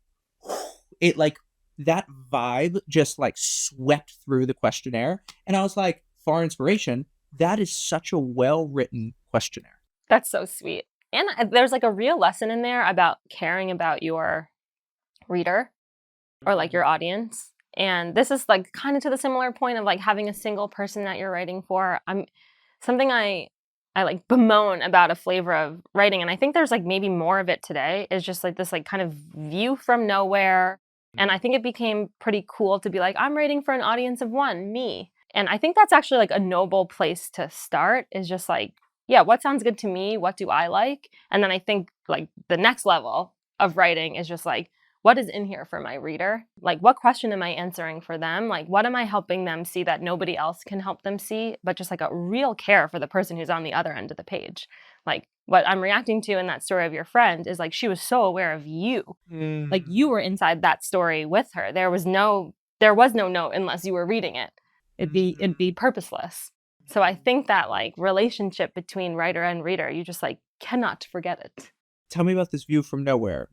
that vibe just like swept through the questionnaire. And I was like, for inspiration, that is such a well-written questionnaire. That's so sweet. And there's like a real lesson in there about caring about your reader or like your audience. And this is like kind of to the similar point of like having a single person that you're writing for. Something I like bemoan about a flavor of writing, and I think there's like maybe more of it today, is just like this like kind of view from nowhere. And I think it became pretty cool to be like, I'm writing for an audience of one, me. And I think that's actually like a noble place to start, is just like, what sounds good to me? What do I like? And then I think like the next level of writing is just like, what is in here for my reader? Like, what question am I answering for them? Like, what am I helping them see that nobody else can help them see? But just like a real care for the person who's on the other end of the page. Like, what I'm reacting to in that story of your friend is like, she was so aware of you. Like, you were inside that story with her. There was no note unless you were reading it. It'd be purposeless. So I think that like relationship between writer and reader, you just like cannot forget it. Tell me about this view from nowhere.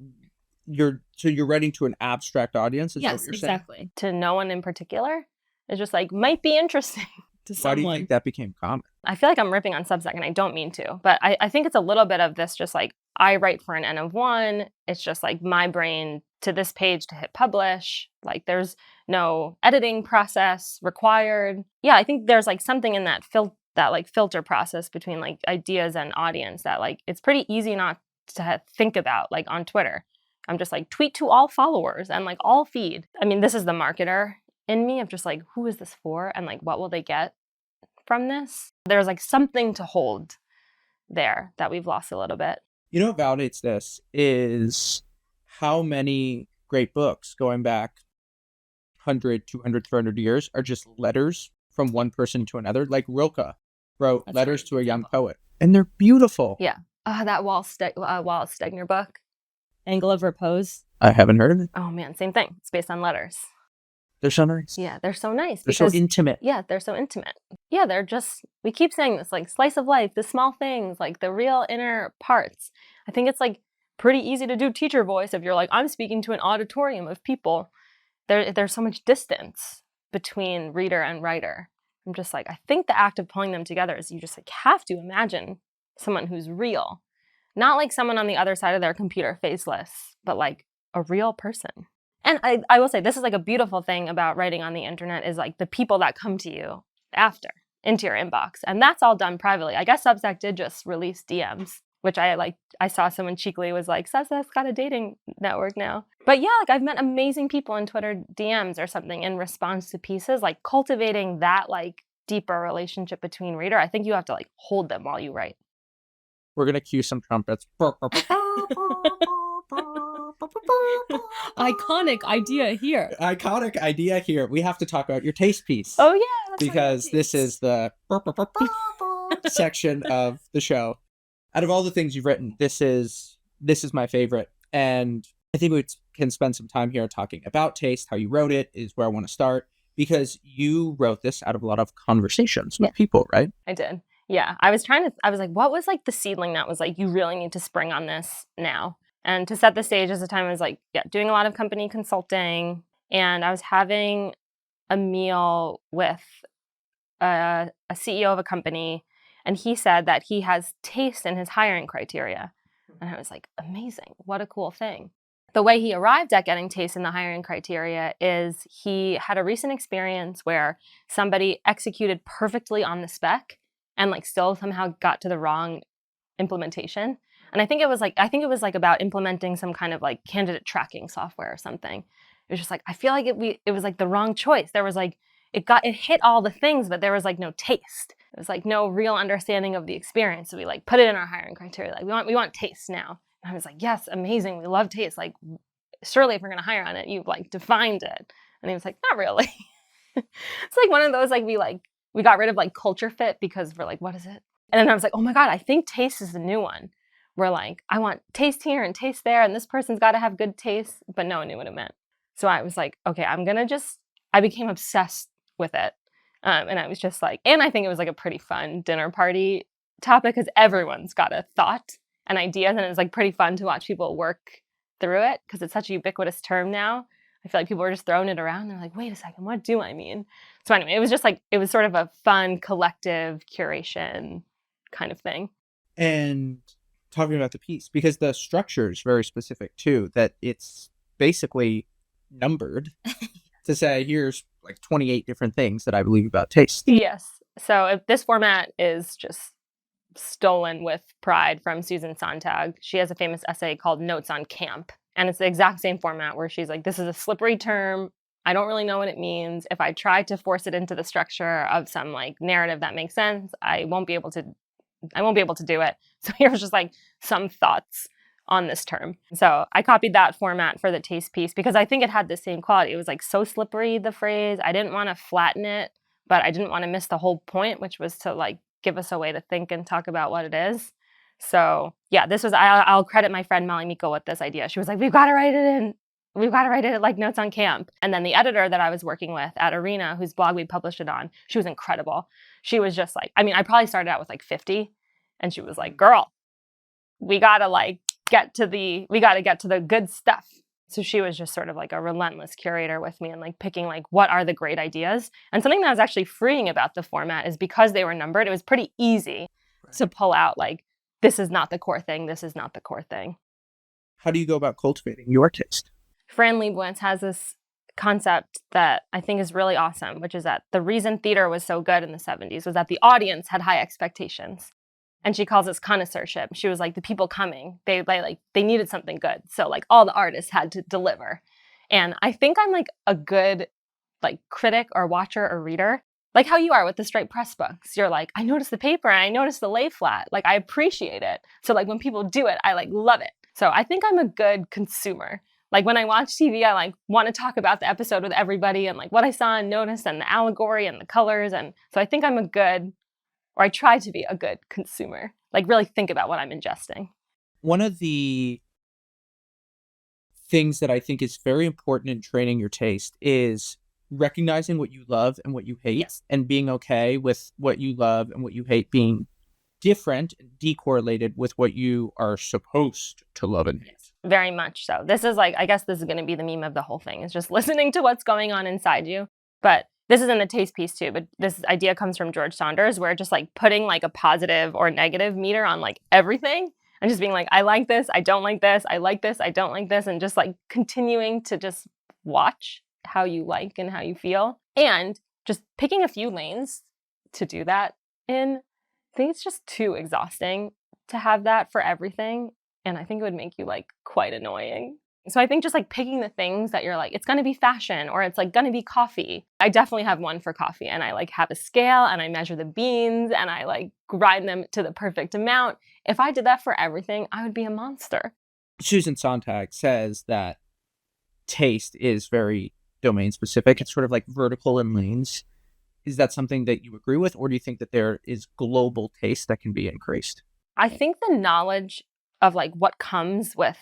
You're writing to an abstract audience, is Yes, what you're exactly. saying? To no one in particular. It's just like, might be interesting to someone. Why do you think that became common? I feel like I'm ripping on Substack and I don't mean to, but I think it's a little bit of this, just like I write for an N of one. It's just like my brain to this page to hit publish. Like there's no editing process required. Yeah, I think there's like something in that filter process between like ideas and audience that like it's pretty easy not to think about. Like on Twitter, I'm just like tweet to all followers and like all feed. I mean, this is the marketer in me of just like, who is this for? And like, what will they get from this? There's like something to hold there that we've lost a little bit. You know what validates this is how many great books going back 100, 200, 300 years are just letters from one person to another. Like Rilke wrote letters to a young poet. And they're beautiful. Yeah. That Wallace Stegner book, Angle of Repose. I haven't heard of it. Oh man, same thing. It's based on letters. They're so nice. Yeah, they're so nice. They're so intimate. Yeah, they're so intimate. Yeah, they're just, we keep saying this, like slice of life, the small things, like the real inner parts. I think it's like pretty easy to do teacher voice if you're like, I'm speaking to an auditorium of people. There's so much distance between reader and writer. I'm just like, I think the act of pulling them together is you just like have to imagine someone who's real, not like someone on the other side of their computer faceless, but like a real person. And I will say this is like a beautiful thing about writing on the internet is like the people that come to you after into your inbox. And that's all done privately. I guess Substack did just release DMs, which I saw someone cheekily was like, Substack's got a dating network now. But yeah, like I've met amazing people in Twitter DMs or something in response to pieces, like cultivating that like deeper relationship between reader. I think you have to like hold them while you write. We're going to cue some trumpets. Iconic idea here. Iconic idea here. We have to talk about your taste piece. Oh yeah. Because this is the section of the show. Out of all the things you've written, this is my favorite. And I think we can spend some time here talking about taste. How you wrote it is where I want to start. Because you wrote this out of a lot of conversations with people, right? I did. Yeah, I was like, what was like the seedling that was like, you really need to spring on this now? And to set the stage at the time, I was like, yeah, doing a lot of company consulting. And I was having a meal with a CEO of a company. And he said that he has taste in his hiring criteria. And I was like, amazing. What a cool thing. The way he arrived at getting taste in the hiring criteria is he had a recent experience where somebody executed perfectly on the spec and like still somehow got to the wrong implementation. And I think it was like about implementing some kind of like candidate tracking software or something. It was just like, I feel like it was like the wrong choice. There was like, it hit all the things, but there was like no taste. It was like no real understanding of the experience. So we like put it in our hiring criteria. Like we want taste now. And I was like, yes, amazing. We love taste. Like surely if we're going to hire on it, you've like defined it. And he was like, not really. It's like one of those, like we got rid of like culture fit because we're like, what is it? And then I was like, oh my God, I think taste is the new one. We're like, I want taste here and taste there. And this person's got to have good taste, but no one knew what it meant. So I was like, okay, I became obsessed with it. And I was just like, and I think it was like a pretty fun dinner party topic because everyone's got a thought and ideas. And it was like pretty fun to watch people work through it because it's such a ubiquitous term now. I feel like people were just throwing it around. They're like, wait a second, what do I mean? So anyway, it was just like, it was sort of a fun collective curation kind of thing. And talking about the piece, because the structure is very specific too, that it's basically numbered to say, here's like 28 different things that I believe about taste. Yes. So this format is just stolen with pride from Susan Sontag. She has a famous essay called Notes on Camp. And it's the exact same format where she's like, this is a slippery term. I don't really know what it means. If I try to force it into the structure of some like narrative that makes sense, I won't be able to do it. So here's just like some thoughts on this term. So I copied that format for the taste piece because I think it had the same quality. It was like so slippery, the phrase. I didn't want to flatten it, but I didn't want to miss the whole point, which was to like give us a way to think and talk about what it is. So yeah, I'll credit my friend Molly Miko with this idea. She was like, we've got to write it like Notes on Camp. And then the editor that I was working with at Arena, whose blog we published it on, she was incredible. She was just like, I probably started out with like 50 and she was like, girl, we got to get to the good stuff. So she was just sort of like a relentless curator with me and like picking like what are the great ideas. And something that was actually freeing about the format is because they were numbered, it was pretty easy to pull out like, this is not the core thing. This is not the core thing. How do you go about cultivating your taste? Fran Lebowitz has this concept that I think is really awesome, which is that the reason theater was so good in the 70s was that the audience had high expectations. And she calls this connoisseurship. She was like, the people coming, they needed something good. So like all the artists had to deliver. And I think I'm like a good like critic or watcher or reader. Like how you are with the striped press books. You're like, I noticed the paper and I noticed the lay flat. Like I appreciate it. So like when people do it, I like love it. So I think I'm a good consumer. Like when I watch TV, I like want to talk about the episode with everybody and like what I saw and noticed and the allegory and the colors. And so I think I'm I try to be a good consumer. Like really think about what I'm ingesting. One of the things that I think is very important in training your taste is recognizing what you love and what you hate, yes, and being okay with what you love and what you hate being different and decorrelated with what you are supposed to love and hate. Yes, very much so. This is like, I guess this is going to be the meme of the whole thing, is just listening to what's going on inside you. But this is in the taste piece too, but this idea comes from George Saunders, where just like putting like a positive or negative meter on like everything and just being like, I like this, I don't like this, I like this, I don't like this, and just like continuing to just watch how you like and how you feel, and just picking a few lanes to do that in. I think it's just too exhausting to have that for everything, and I think it would make you like quite annoying. So I think just like picking the things that you're like, it's going to be fashion, or it's like going to be coffee. I definitely have one for coffee, and I like have a scale and I measure the beans and I like grind them to the perfect amount. If I did that for everything, I would be a monster. Susan Sontag says that taste is very domain specific. It's sort of like vertical in lanes. Is that something that you agree with, or do you think that there is global taste that can be increased? I think the knowledge of like what comes with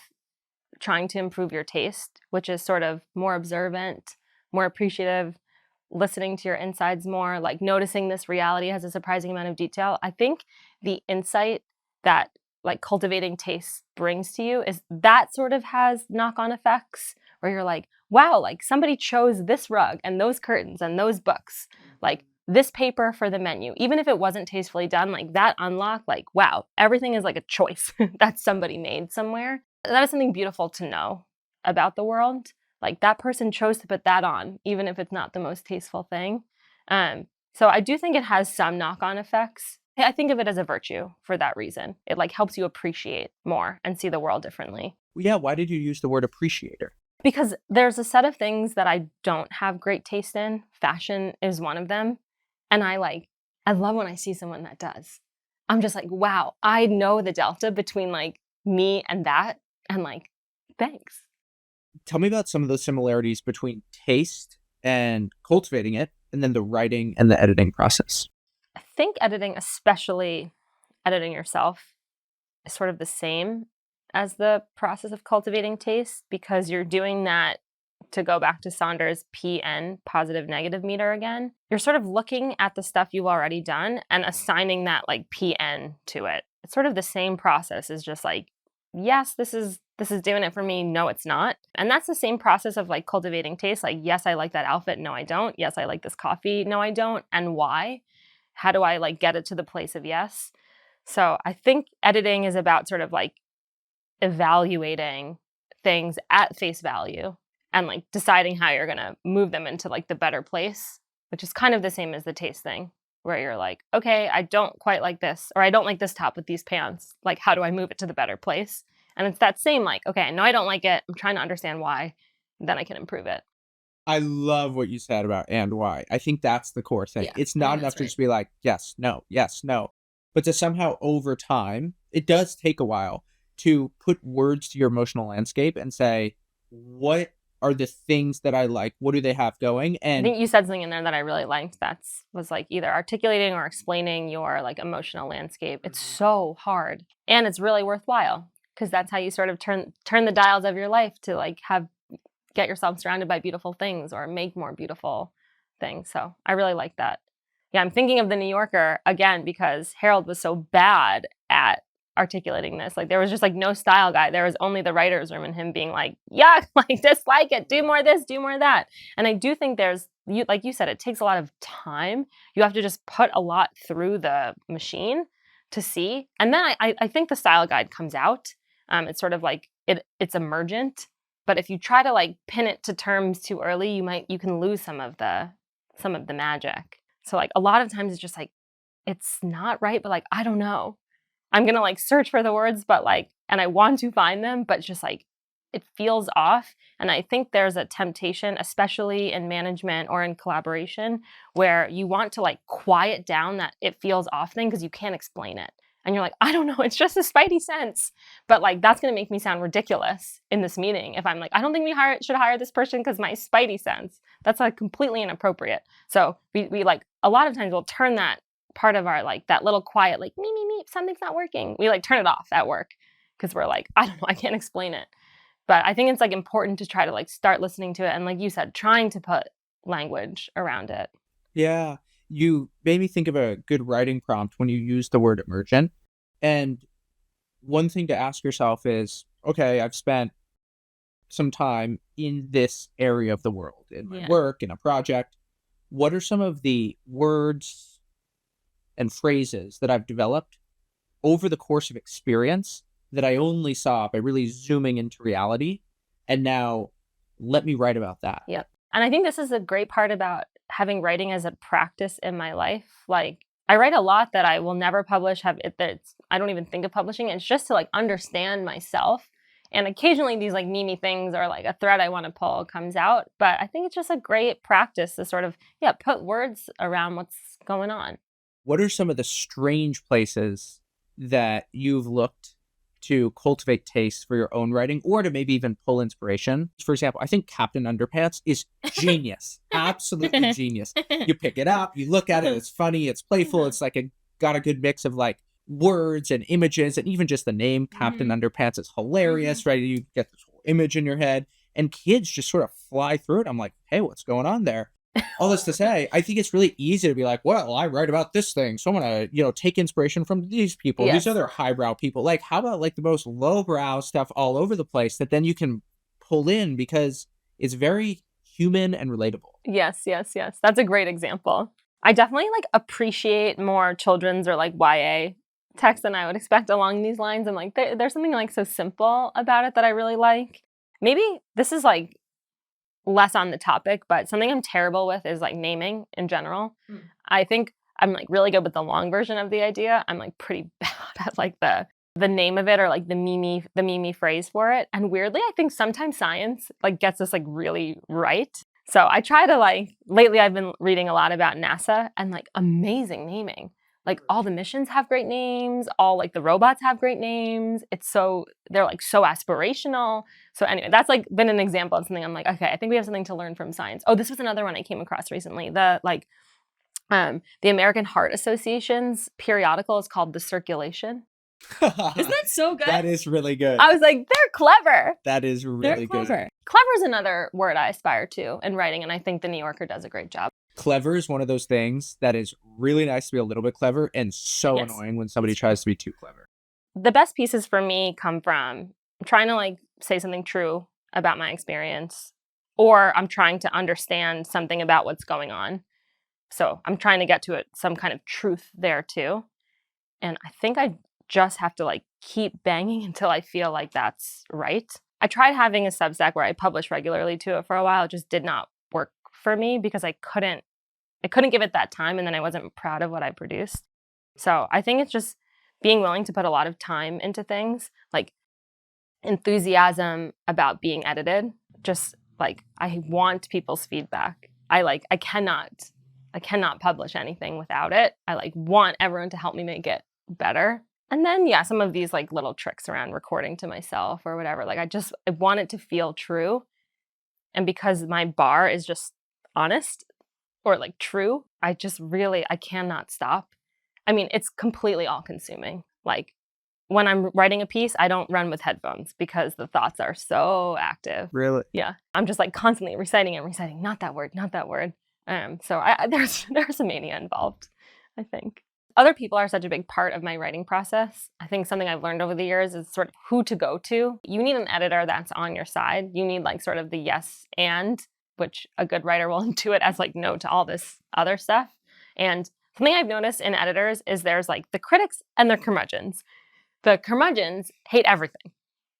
trying to improve your taste, which is sort of more observant, more appreciative, listening to your insides more, like noticing this reality has a surprising amount of detail. I think the insight that like cultivating taste brings to you is that sort of has knock-on effects where you're like, wow, like somebody chose this rug and those curtains and those books, like this paper for the menu, even if it wasn't tastefully done, like that unlock, like, wow, everything is like a choice that somebody made somewhere. That is something beautiful to know about the world. Like that person chose to put that on, even if it's not the most tasteful thing. So I do think it has some knock-on effects. I think of it as a virtue for that reason. It like helps you appreciate more and see the world differently. Yeah, why did you use the word appreciator? Because there's a set of things that I don't have great taste in. Fashion is one of them. And I love when I see someone that does. I'm just like, wow, I know the delta between like me and that. And like, thanks. Tell me about some of the similarities between taste and cultivating it, and then the writing and the editing process. I think editing, especially editing yourself, is sort of the same as the process of cultivating taste, because you're doing that, to go back to Saunders' PN, positive negative meter again. You're sort of looking at the stuff you've already done and assigning that like PN to it. It's sort of the same process as just like, yes, this is doing it for me. No, it's not. And that's the same process of like cultivating taste. Like, yes, I like that outfit. No, I don't. Yes, I like this coffee. No, I don't. And why? How do I like get it to the place of yes? So I think editing is about sort of like evaluating things at face value and like deciding how you're going to move them into like the better place, which is kind of the same as the taste thing, where you're like, okay, I don't quite like this, or I don't like this top with these pants. Like, how do I move it to the better place? And it's that same like, okay, I know I don't like it. I'm trying to understand why. Then I can improve it. I love what you said about and why. I think that's the core thing. Yeah, It's not enough to just be like, yes, no, but to somehow over time, it does take a while to put words to your emotional landscape and say, what are the things that I like? What do they have going? I And think you said something in there that I really liked. Was like either articulating or explaining your like emotional landscape. It's so hard, and it's really worthwhile, because that's how you sort of turn the dials of your life to like get yourself surrounded by beautiful things or make more beautiful things. So I really like that. Yeah, I'm thinking of the New Yorker again because Harold was so bad at articulating this. Like there was just like no style guide. There was only the writer's room and him being like, yuck, like dislike it, do more of this, do more of that. And I do think like you said, it takes a lot of time. You have to just put a lot through the machine to see. And then I think the style guide comes out. It's sort of like it's emergent. But if you try to like pin it to terms too early, you can lose some of the magic. So like a lot of times it's just like, it's not right, but like, I don't know. I'm going to like search for the words, but like, and I want to find them, but just like, it feels off. And I think there's a temptation, especially in management or in collaboration, where you want to like quiet down that it feels off thing because you can't explain it. And you're like, I don't know, it's just a spidey sense. But like, that's going to make me sound ridiculous in this meeting. If I'm like, I don't think we should hire this person because my spidey sense, that's like completely inappropriate. So we like, a lot of times we'll turn that part of our, like that little quiet, like me, something's not working. We like turn it off at work because we're like, I don't know, I can't explain it. But I think it's like important to try to like start listening to it. And like you said, trying to put language around it. yeah, you made me think of a good writing prompt when you use the word emergent. And one thing to ask yourself is, okay, I've spent some time in this area of the world, in my work, in a project. what are some of the words and phrases that I've developed over the course of experience that I only saw by really zooming into reality? And now let me write about that. Yep. And I think this is a great part about having writing as a practice in my life. Like, I write a lot that I will never publish, I don't even think of publishing. It's just to like understand myself. And occasionally these like Mimi things or like a thread I want to pull comes out. But I think it's just a great practice to sort of, put words around what's going on. What are some of the strange places that you've looked to cultivate taste for your own writing or to maybe even pull inspiration? For example, I think Captain Underpants is genius. Absolutely genius. You pick it up, you look at it, it's funny, it's playful, it's like got a good mix of like words and images, and even just the name Captain Underpants is hilarious, right? You get this whole image in your head, and kids just sort of fly through it. I'm like, hey, what's going on there? All this to say, I think it's really easy to be like, well, I write about this thing, so I'm going to, take inspiration from these people, these other highbrow people. Like, how about like the most lowbrow stuff all over the place that then you can pull in because it's very human and relatable? Yes. That's a great example. I definitely like appreciate more children's or like YA text than I would expect along these lines. And like, there's something like so simple about it that I really like. Maybe this is like less on the topic, but something I'm terrible with is like naming in general. I think I'm like really good with the long version of the idea. I'm like pretty bad at like the name of it or like the Mimi phrase for it. And weirdly, I think sometimes science like gets this like really right. So I try to like, lately I've been reading a lot about NASA and like amazing naming. Like all the missions have great names, all like the robots have great names. They're like so aspirational. So anyway, that's like been an example of something I'm like, okay, I think we have something to learn from science. Oh, this was another one I came across recently. The American Heart Association's periodical is called The Circulation. Isn't that so good? That is really good. I was like, they're clever. That is really good. Clever is another word I aspire to in writing, and I think The New Yorker does a great job. Clever is one of those things that is really nice to be a little bit clever and so annoying when somebody tries to be too clever. The best pieces for me come from trying to like say something true about my experience, or I'm trying to understand something about what's going on. So I'm trying to get to some kind of truth there too. And I think I just have to like keep banging until I feel like that's right. I tried having a Substack where I publish regularly to it for a while. It just did not work for me because I couldn't give it that time, and then I wasn't proud of what I produced. So I think it's just being willing to put a lot of time into things, like enthusiasm about being edited. Just like I want people's feedback. I cannot publish anything without it. I like want everyone to help me make it better. And then some of these like little tricks around recording to myself or whatever. Like I want it to feel true. And because my bar is just honest or like true, I cannot stop. I mean, it's completely all consuming. Like when I'm writing a piece, I don't run with headphones because the thoughts are so active. Really? Yeah. I'm just like constantly reciting, not that word. So there's a mania involved, I think. Other people are such a big part of my writing process. I think something I've learned over the years is sort of who to go to. You need an editor that's on your side. You need like sort of the yes and, which a good writer will intuit as like no to all this other stuff. And something I've noticed in editors is there's like the critics and the curmudgeons. The curmudgeons hate everything.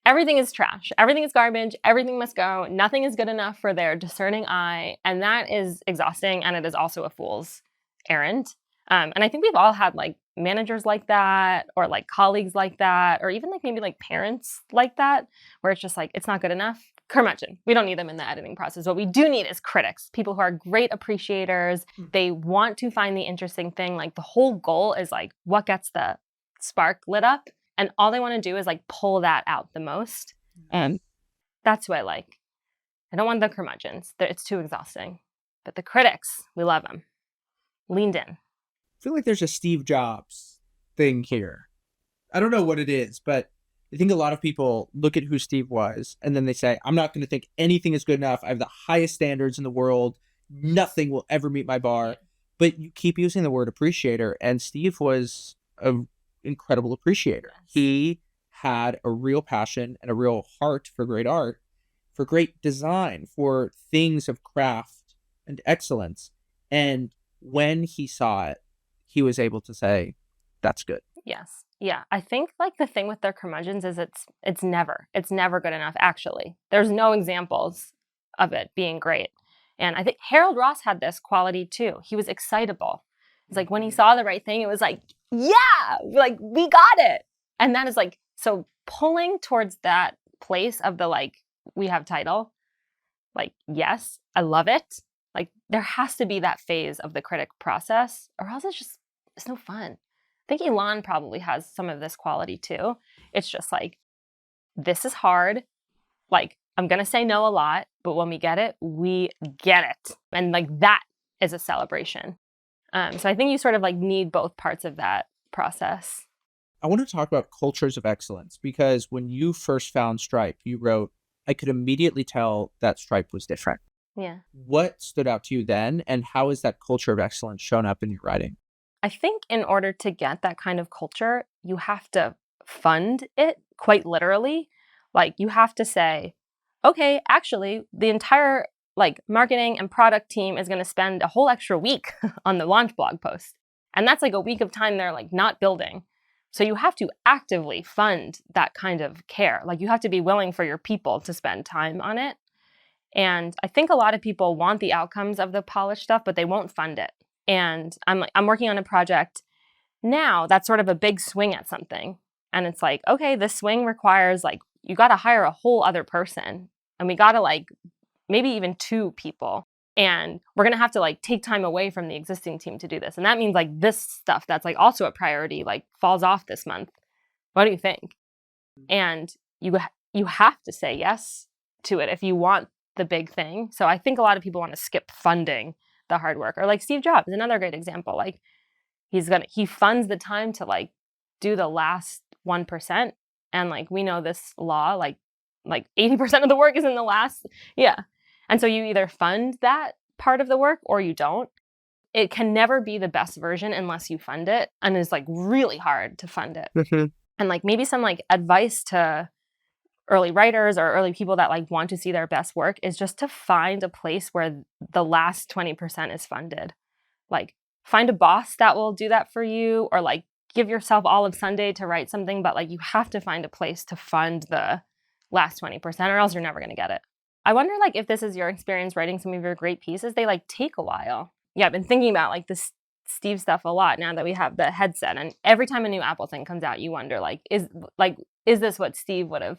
Everything is trash. Everything is garbage. Everything must go. Nothing is good enough for their discerning eye. And that is exhausting. And it is also a fool's errand. And I think we've all had like managers like that, or like colleagues like that, or even like maybe like parents like that, where it's just like, it's not good enough. Curmudgeon. We don't need them in the editing process. What we do need is critics, people who are great appreciators. They want to find the interesting thing. Like the whole goal is like, what gets the spark lit up? And all they want to do is like pull that out the most. And that's who I like. I don't want the curmudgeons. It's too exhausting. But the critics, we love them. Leaned in. I feel like there's a Steve Jobs thing here. I don't know what it is, but I think a lot of people look at who Steve was and then they say, I'm not going to think anything is good enough. I have the highest standards in the world. Nothing will ever meet my bar. But you keep using the word appreciator, and Steve was an incredible appreciator. He had a real passion and a real heart for great art, for great design, for things of craft and excellence. And when he saw it, he was able to say, that's good. Yes. Yeah. I think like the thing with their curmudgeons is it's never good enough, actually. There's no examples of it being great. And I think Harold Ross had this quality too. He was excitable. It's like when he saw the right thing, it was like, yeah, like we got it. And that is like, so pulling towards that place of the like, we have title, like, yes, I love it. Like there has to be that phase of the critic process or else it's no fun. I think Elon probably has some of this quality too. It's just like, this is hard. Like, I'm going to say no a lot, but when we get it, we get it. And like that is a celebration. So I think you sort of like need both parts of that process. I want to talk about cultures of excellence because when you first found Stripe, you wrote, I could immediately tell that Stripe was different. Yeah. What stood out to you then, and how has that culture of excellence shown up in your writing? I think in order to get that kind of culture, you have to fund it quite literally. Like you have to say, okay, actually, the entire like marketing and product team is going to spend a whole extra week on the launch blog post. And that's like a week of time they're like not building. So you have to actively fund that kind of care. Like you have to be willing for your people to spend time on it. And I think a lot of people want the outcomes of the polished stuff, but they won't fund it. And I'm working on a project now that's sort of a big swing at something. And it's like, okay, this swing requires like, you got to hire a whole other person. And we got to like, maybe even 2 people. And we're going to have to like take time away from the existing team to do this. And that means like this stuff that's like also a priority, like falls off this month. What do you think? And you have to say yes to it if you want the big thing. So I think a lot of people want to skip funding the hard work. Or like Steve Jobs, another great example. Like he funds the time to like do the last 1%. And like we know this law, like 80% of the work is in the last. Yeah. And so you either fund that part of the work or you don't. It can never be the best version unless you fund it. And it's like really hard to fund it. Mm-hmm. And like maybe some like advice to early writers or early people that like want to see their best work is just to find a place where the last 20% is funded. Like find a boss that will do that for you, or like give yourself all of Sunday to write something, but like you have to find a place to fund the last 20% or else you're never going to get it. I wonder like if this is your experience writing some of your great pieces, they like take a while. Yeah, I've been thinking about like this Steve stuff a lot now that we have the headset, and every time a new Apple thing comes out, you wonder is this what Steve would have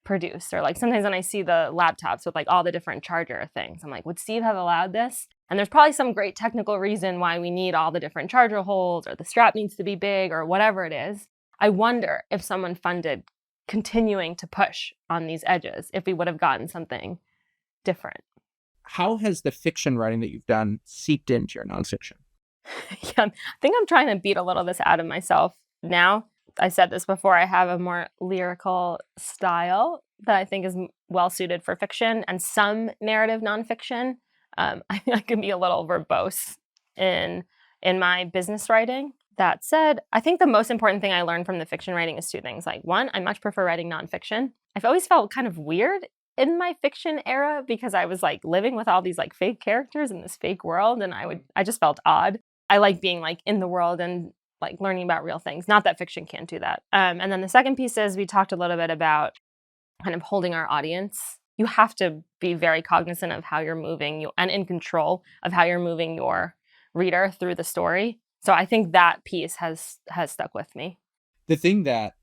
produced? Or like sometimes when I see the laptops with like all the different charger things, I'm like, would Steve have allowed this? And there's probably some great technical reason why we need all the different charger holes, or the strap needs to be big, or whatever it is. I wonder if someone funded continuing to push on these edges, if we would have gotten something different. How has the fiction writing that you've done seeped into your nonfiction? Yeah, I think I'm trying to beat a little of this out of myself now. I said this before, I have a more lyrical style that I think is well suited for fiction and some narrative nonfiction. I can be a little verbose in my business writing. That said, I think the most important thing I learned from the fiction writing is 2 things. Like 1, I much prefer writing nonfiction. I've always felt kind of weird in my fiction era because I was like living with all these like fake characters in this fake world, and I just felt odd. I like being like in the world and like learning about real things. Not that fiction can't do that. And then the second piece is we talked a little bit about kind of holding our audience. You have to be very cognizant of how you're moving and in control of how you're moving your reader through the story. So I think that piece has stuck with me. The thing that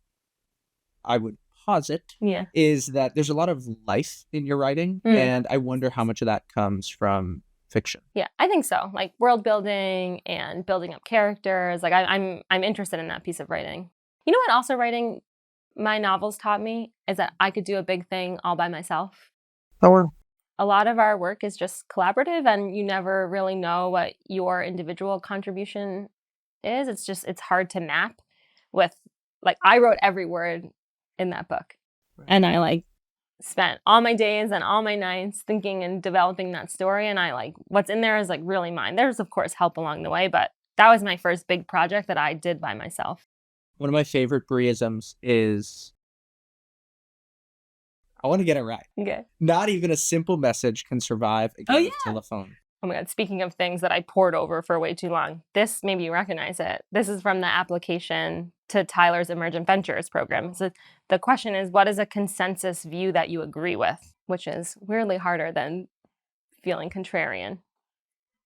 I would posit is that there's a lot of life in your writing, and I wonder how much of that comes from fiction. Yeah, I think so. Like world building and building up characters. Like I'm interested in that piece of writing. You know what also writing my novels taught me is that I could do a big thing all by myself. Oh. A lot of our work is just collaborative, and you never really know what your individual contribution is. It's hard to map with, like, I wrote every word in that book. Right. And I like spent all my days and all my nights thinking and developing that story. And I like, what's in there is like really mine. There's of course help along the way, but that was my first big project that I did by myself. One of my favorite Brieisms is, I want to get it right. Okay. Not even a simple message can survive a game of telephone. Oh my God, speaking of things that I poured over for way too long, this, maybe you recognize it. This is from the application to Tyler's Emergent Ventures program. So the question is, what is a consensus view that you agree with? Which is weirdly harder than feeling contrarian.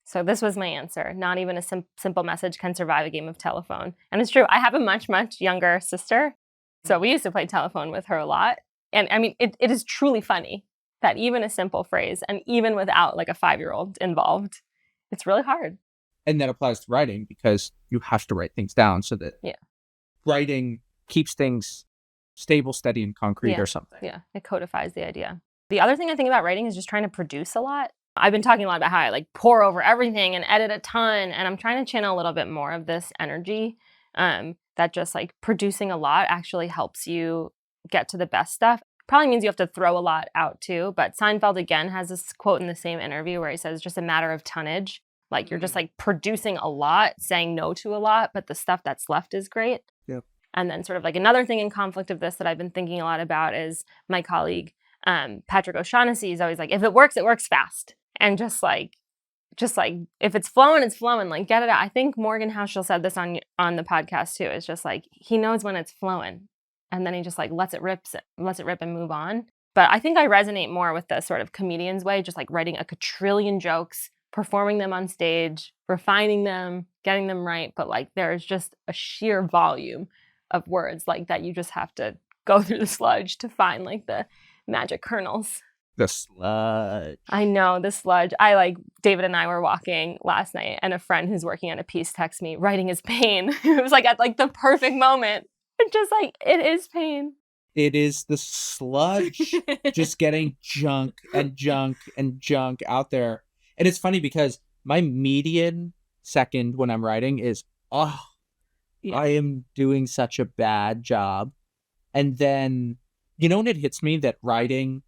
So this was my answer. Not even a simple message can survive a game of telephone. And it's true. I have a much, much younger sister. So we used to play telephone with her a lot. And I mean, it is truly funny that even a simple phrase, and even without like a 5-year-old involved, it's really hard. And that applies to writing because you have to write things down so that writing keeps things stable, steady, and concrete or something. Yeah, it codifies the idea. The other thing I think about writing is just trying to produce a lot. I've been talking a lot about how I like pour over everything and edit a ton. And I'm trying to channel a little bit more of this energy that just like producing a lot actually helps you get to the best stuff. Probably means you have to throw a lot out too. But Seinfeld again has this quote in the same interview where he says it's just a matter of tonnage. Like you're just like producing a lot, saying no to a lot, but the stuff that's left is great. Yep. And then sort of like another thing in conflict of this that I've been thinking a lot about is my colleague, Patrick O'Shaughnessy is always like, if it works fast. And just like if it's flowing, it's flowing, like get it out. I think Morgan Housel said this on the podcast too. It's just like, he knows when it's flowing and then he just like lets it rip and move on. But I think I resonate more with the sort of comedian's way, just like writing a quadrillion jokes, performing them on stage, refining them, getting them right. But like there's just a sheer volume of words like that. You just have to go through the sludge to find like the magic kernels. The sludge. I know, the sludge. David and I were walking last night and a friend who's working on a piece texted me, writing is pain. It was like at like the perfect moment. It's just like, it is pain. It is the sludge just getting junk and junk and junk out there. And it's funny because my median second when I'm writing is, I am doing such a bad job. And then, when it hits me that writing,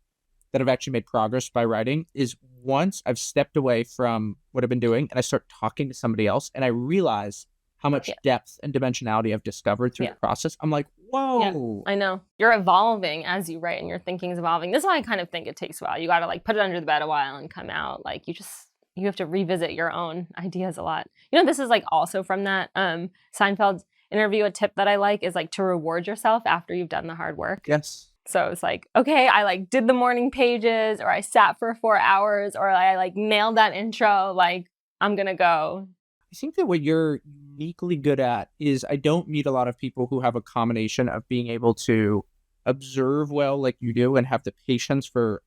that I've actually made progress by writing is once I've stepped away from what I've been doing and I start talking to somebody else and I realize how much depth and dimensionality I've discovered through the process. I'm like, whoa. Yeah, I know. You're evolving as you write and your thinking's evolving. This is why I kind of think it takes a while. You got to like put it under the bed a while and come out. Like you have to revisit your own ideas a lot. This is like also from that Seinfeld interview. A tip that I like is like to reward yourself after you've done the hard work. Yes. So it's like, okay, I like did the morning pages or I sat for 4 hours or I like nailed that intro. Like I'm going to go. I think that what you're uniquely good at is I don't meet a lot of people who have a combination of being able to observe well like you do and have the patience to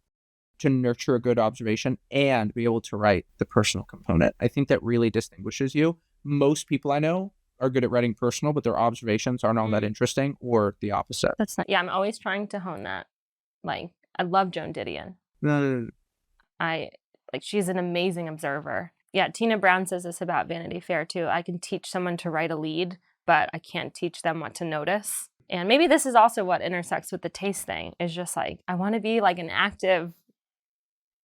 nurture a good observation and be able to write the personal component. I think that really distinguishes you. Most people I know are good at writing personal, but their observations aren't all that interesting, or the opposite. That's not. Yeah, I'm always trying to hone that. Like, I love Joan Didion. No. She's an amazing observer. Yeah, Tina Brown says this about Vanity Fair too. I can teach someone to write a lead, but I can't teach them what to notice. And maybe this is also what intersects with the taste thing. Is just like I want to be like an active,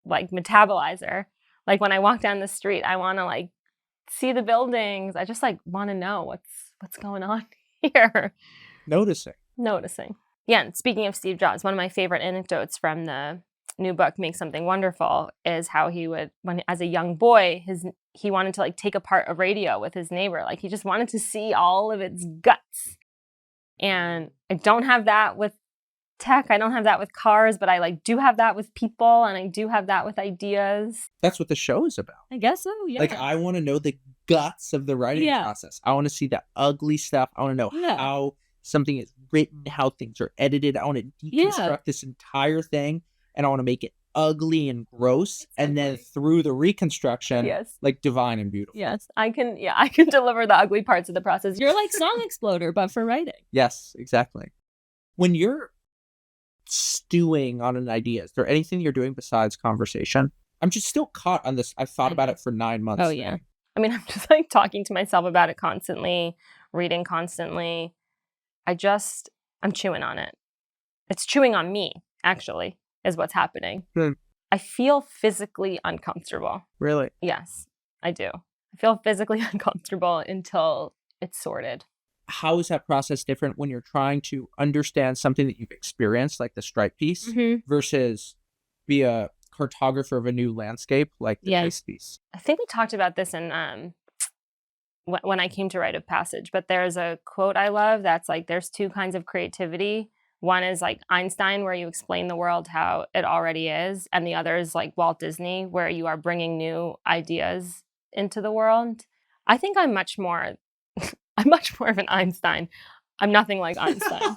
like metabolizer. Like when I walk down the street, I want to like see the buildings. I just like want to know what's going on here. Noticing. Yeah, and speaking of Steve Jobs, one of my favorite anecdotes from the new book, Make Something Wonderful, is how he would, when as a young boy, he wanted to like take apart a radio with his neighbor. Like he just wanted to see all of its guts. And I don't have that with tech. I don't have that with cars, but I like do have that with people, and I do have that with ideas. That's what the show is about. I guess so, yeah. Like I want to know the guts of the writing process. I want to see the ugly stuff. I want to know how something is written, how things are edited. I want to deconstruct this entire thing, and I want to make it ugly and gross, and then through the reconstruction, like divine and beautiful. Yes, I can deliver the ugly parts of the process. You're like Song Exploder, but for writing. Yes, exactly. When you're stewing on an idea, is there anything you're doing besides conversation? I'm just still caught on this. I've thought about it for 9 months. Oh, yeah. I mean, I'm just like talking to myself about it constantly, reading constantly. I'm chewing on it. It's chewing on me, actually, is what's happening. I feel physically uncomfortable. Really? Yes, I do. I feel physically uncomfortable until it's sorted. How is that process different when you're trying to understand something that you've experienced, like the Stripe piece, versus via cartographer of a new landscape, like the Yeah. chase piece. I think we talked about this in when I came to Rite of Passage, but there's a quote I love that's like, there's two kinds of creativity. One is like Einstein, where you explain the world how it already is. And the other is like Walt Disney, where you are bringing new ideas into the world. I think I'm much more of an Einstein. I'm nothing like Einstein,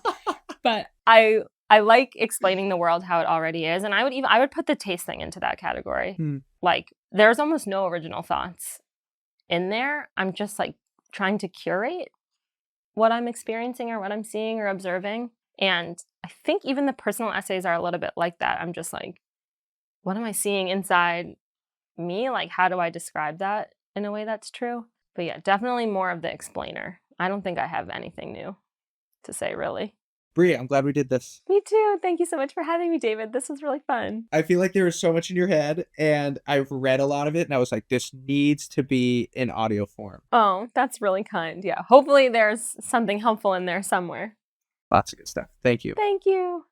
but I like explaining the world how it already is. And I would put the taste thing into that category. Like, there's almost no original thoughts in there. I'm just like trying to curate what I'm experiencing or what I'm seeing or observing. And I think even the personal essays are a little bit like that. I'm just like, what am I seeing inside me? Like, how do I describe that in a way that's true? But yeah, definitely more of the explainer. I don't think I have anything new to say, really. Brie, I'm glad we did this. Me too. Thank you so much for having me, David. This was really fun. I feel like there was so much in your head, and I've read a lot of it, and I was like, this needs to be in audio form. Oh, that's really kind. Yeah. Hopefully there's something helpful in there somewhere. Lots of good stuff. Thank you. Thank you.